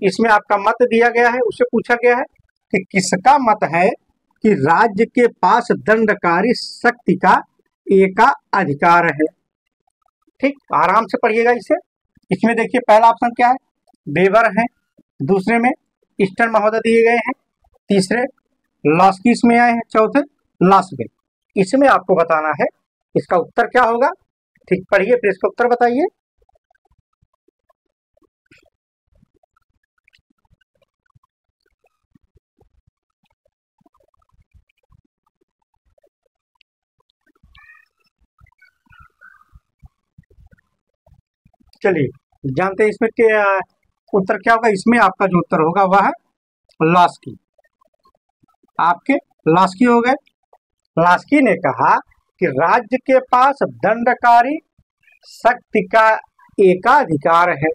इसमें आपका मत दिया गया है, उससे पूछा गया है कि किसका मत है कि राज्य के पास दंडकारी शक्ति का एकाधिकार है। ठीक, आराम से पढ़िएगा इसे। इसमें देखिए पहला ऑप्शन क्या है, बेवर है, दूसरे में ईस्टर्न महोदय दिए गए हैं, तीसरे लॉस्किस में आए हैं, चौथे लास्बे। इसमें आपको बताना है इसका उत्तर क्या होगा। ठीक, पढ़िए फिर इसका उत्तर बताइए। चलिए जानते हैं इसमें क्या उत्तर क्या होगा। इसमें आपका जो उत्तर होगा वह है लास्की। आपके लास्की हो गए। लास्की ने कहा कि राज्य के पास दंडकारी शक्ति का एकाधिकार है।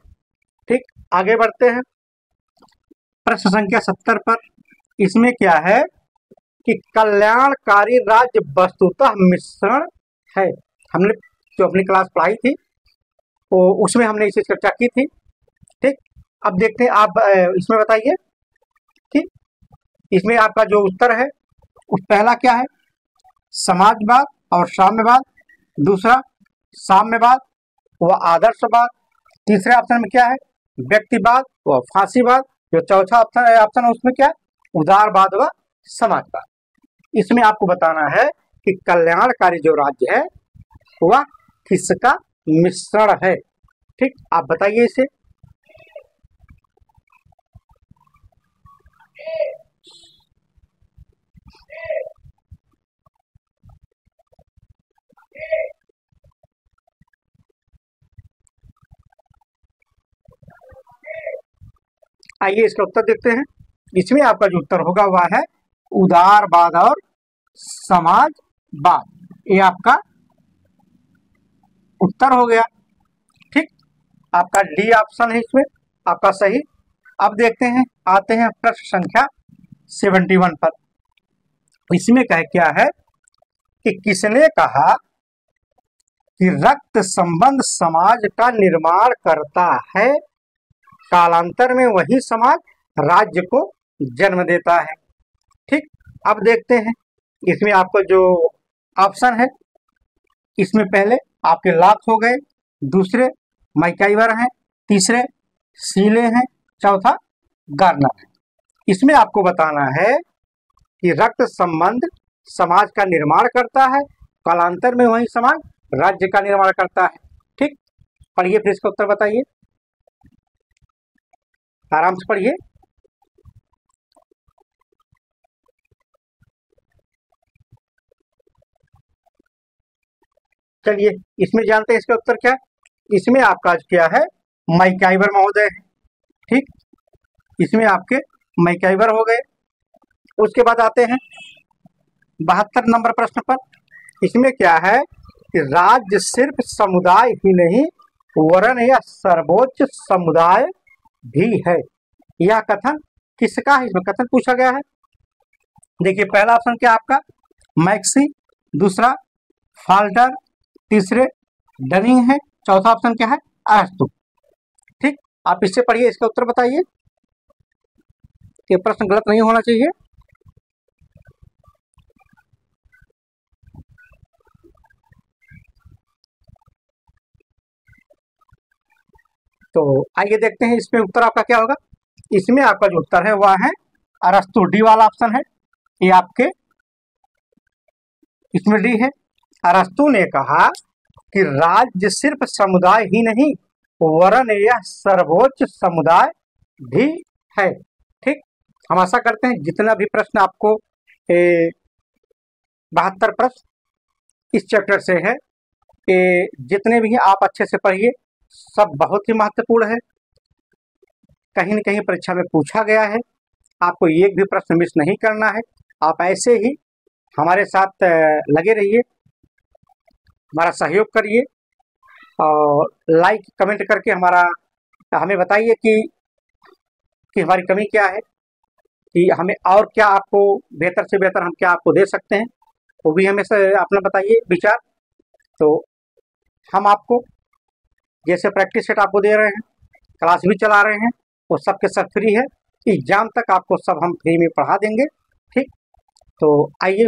ठीक, आगे बढ़ते हैं प्रश्न संख्या 70 पर। इसमें क्या है कि कल्याणकारी राज्य वस्तुतः मिश्रण है। हमने जो अपनी क्लास पढ़ाई थी तो उसमें हमने इसे चर्चा की थी। ठीक, अब देखते हैं, आप इसमें बताइए। ठीक, इसमें आपका जो उत्तर है उस पहला क्या है, समाजवाद और साम्यवाद, दूसरा साम्यवाद व आदर्शवाद, तीसरे ऑप्शन में क्या है, व्यक्तिवाद व फांसीवाद, जो चौथा ऑप्शन है उसमें क्या है, उदारवाद व समाजवाद। इसमें आपको बताना है कि कल्याणकारी जो राज्य है वह किसका मिश्रण है। ठीक, आप बताइए इसे। आइए इसका उत्तर देखते हैं। इसमें आपका जो उत्तर होगा वह है उदारवाद और समाजवाद। ये आपका उत्तर हो गया। ठीक, आपका डी ऑप्शन है इसमें आपका सही। अब देखते हैं, आते हैं प्रश्न संख्या 71 पर। इसमें क्या है कि किसने कहा कि रक्त संबंध समाज का निर्माण करता है, कालांतर में वही समाज राज्य को जन्म देता है। ठीक, अब देखते हैं इसमें आपको जो ऑप्शन है, इसमें पहले आपके लॉक हो गए, दूसरे मैकाइवर हैं, तीसरे सीले हैं, चौथा गार्नर है। इसमें आपको बताना है कि रक्त संबंध समाज का निर्माण करता है, कालांतर में वही समाज राज्य का निर्माण करता है। ठीक, पढ़िए फिर इसका उत्तर बताइए, आराम से पढ़िए। चलिए इसमें जानते हैं इसका उत्तर क्या है। इसमें आपका क्या है, मैकाइवर महोदय है। ठीक, इसमें आपके मैकाइवर हो गए। उसके बाद आते हैं 72 नंबर प्रश्न पर। इसमें क्या है कि राज्य सिर्फ समुदाय ही नहीं वरन यह सर्वोच्च समुदाय भी है। यह कथन किसका है, इसमें कथन पूछा गया है। देखिए पहला ऑप्शन क्या आपका मैक्सी, दूसरा फाल्टर, तीसरे डनिंग है, चौथा ऑप्शन क्या है अरस्तु। ठीक, आप इससे पढ़िए, इसका उत्तर बताइए। ये प्रश्न गलत नहीं होना चाहिए। तो आइए देखते हैं इसमें उत्तर आपका क्या होगा। इसमें आपका जो उत्तर है वह है अरस्तु, डी वाला ऑप्शन है ये आपके, इसमें डी है। अरस्तु ने कहा कि राज्य सिर्फ समुदाय ही नहीं वरन यह सर्वोच्च समुदाय भी है। ठीक, हम आशा करते हैं जितना भी प्रश्न आपको 72 प्रश्न इस चैप्टर से है, जितने भी आप अच्छे से पढ़िए, सब बहुत ही महत्वपूर्ण है। कहीं न कहीं परीक्षा में पूछा गया है, आपको एक भी प्रश्न मिस नहीं करना है। आप ऐसे ही हमारे साथ लगे रहिए, हमारा सहयोग करिए और लाइक कमेंट करके हमें बताइए कि हमारी कमी क्या है, कि हमें और क्या आपको बेहतर से बेहतर हम क्या आपको दे सकते हैं, वो भी हमें से अपना बताइए विचार। तो हम आपको जैसे प्रैक्टिस सेट आपको दे रहे हैं, क्लास भी चला रहे हैं, वो सब के सब फ्री है। एग्जाम तक आपको सब हम फ्री में पढ़ा देंगे। ठीक, तो आइए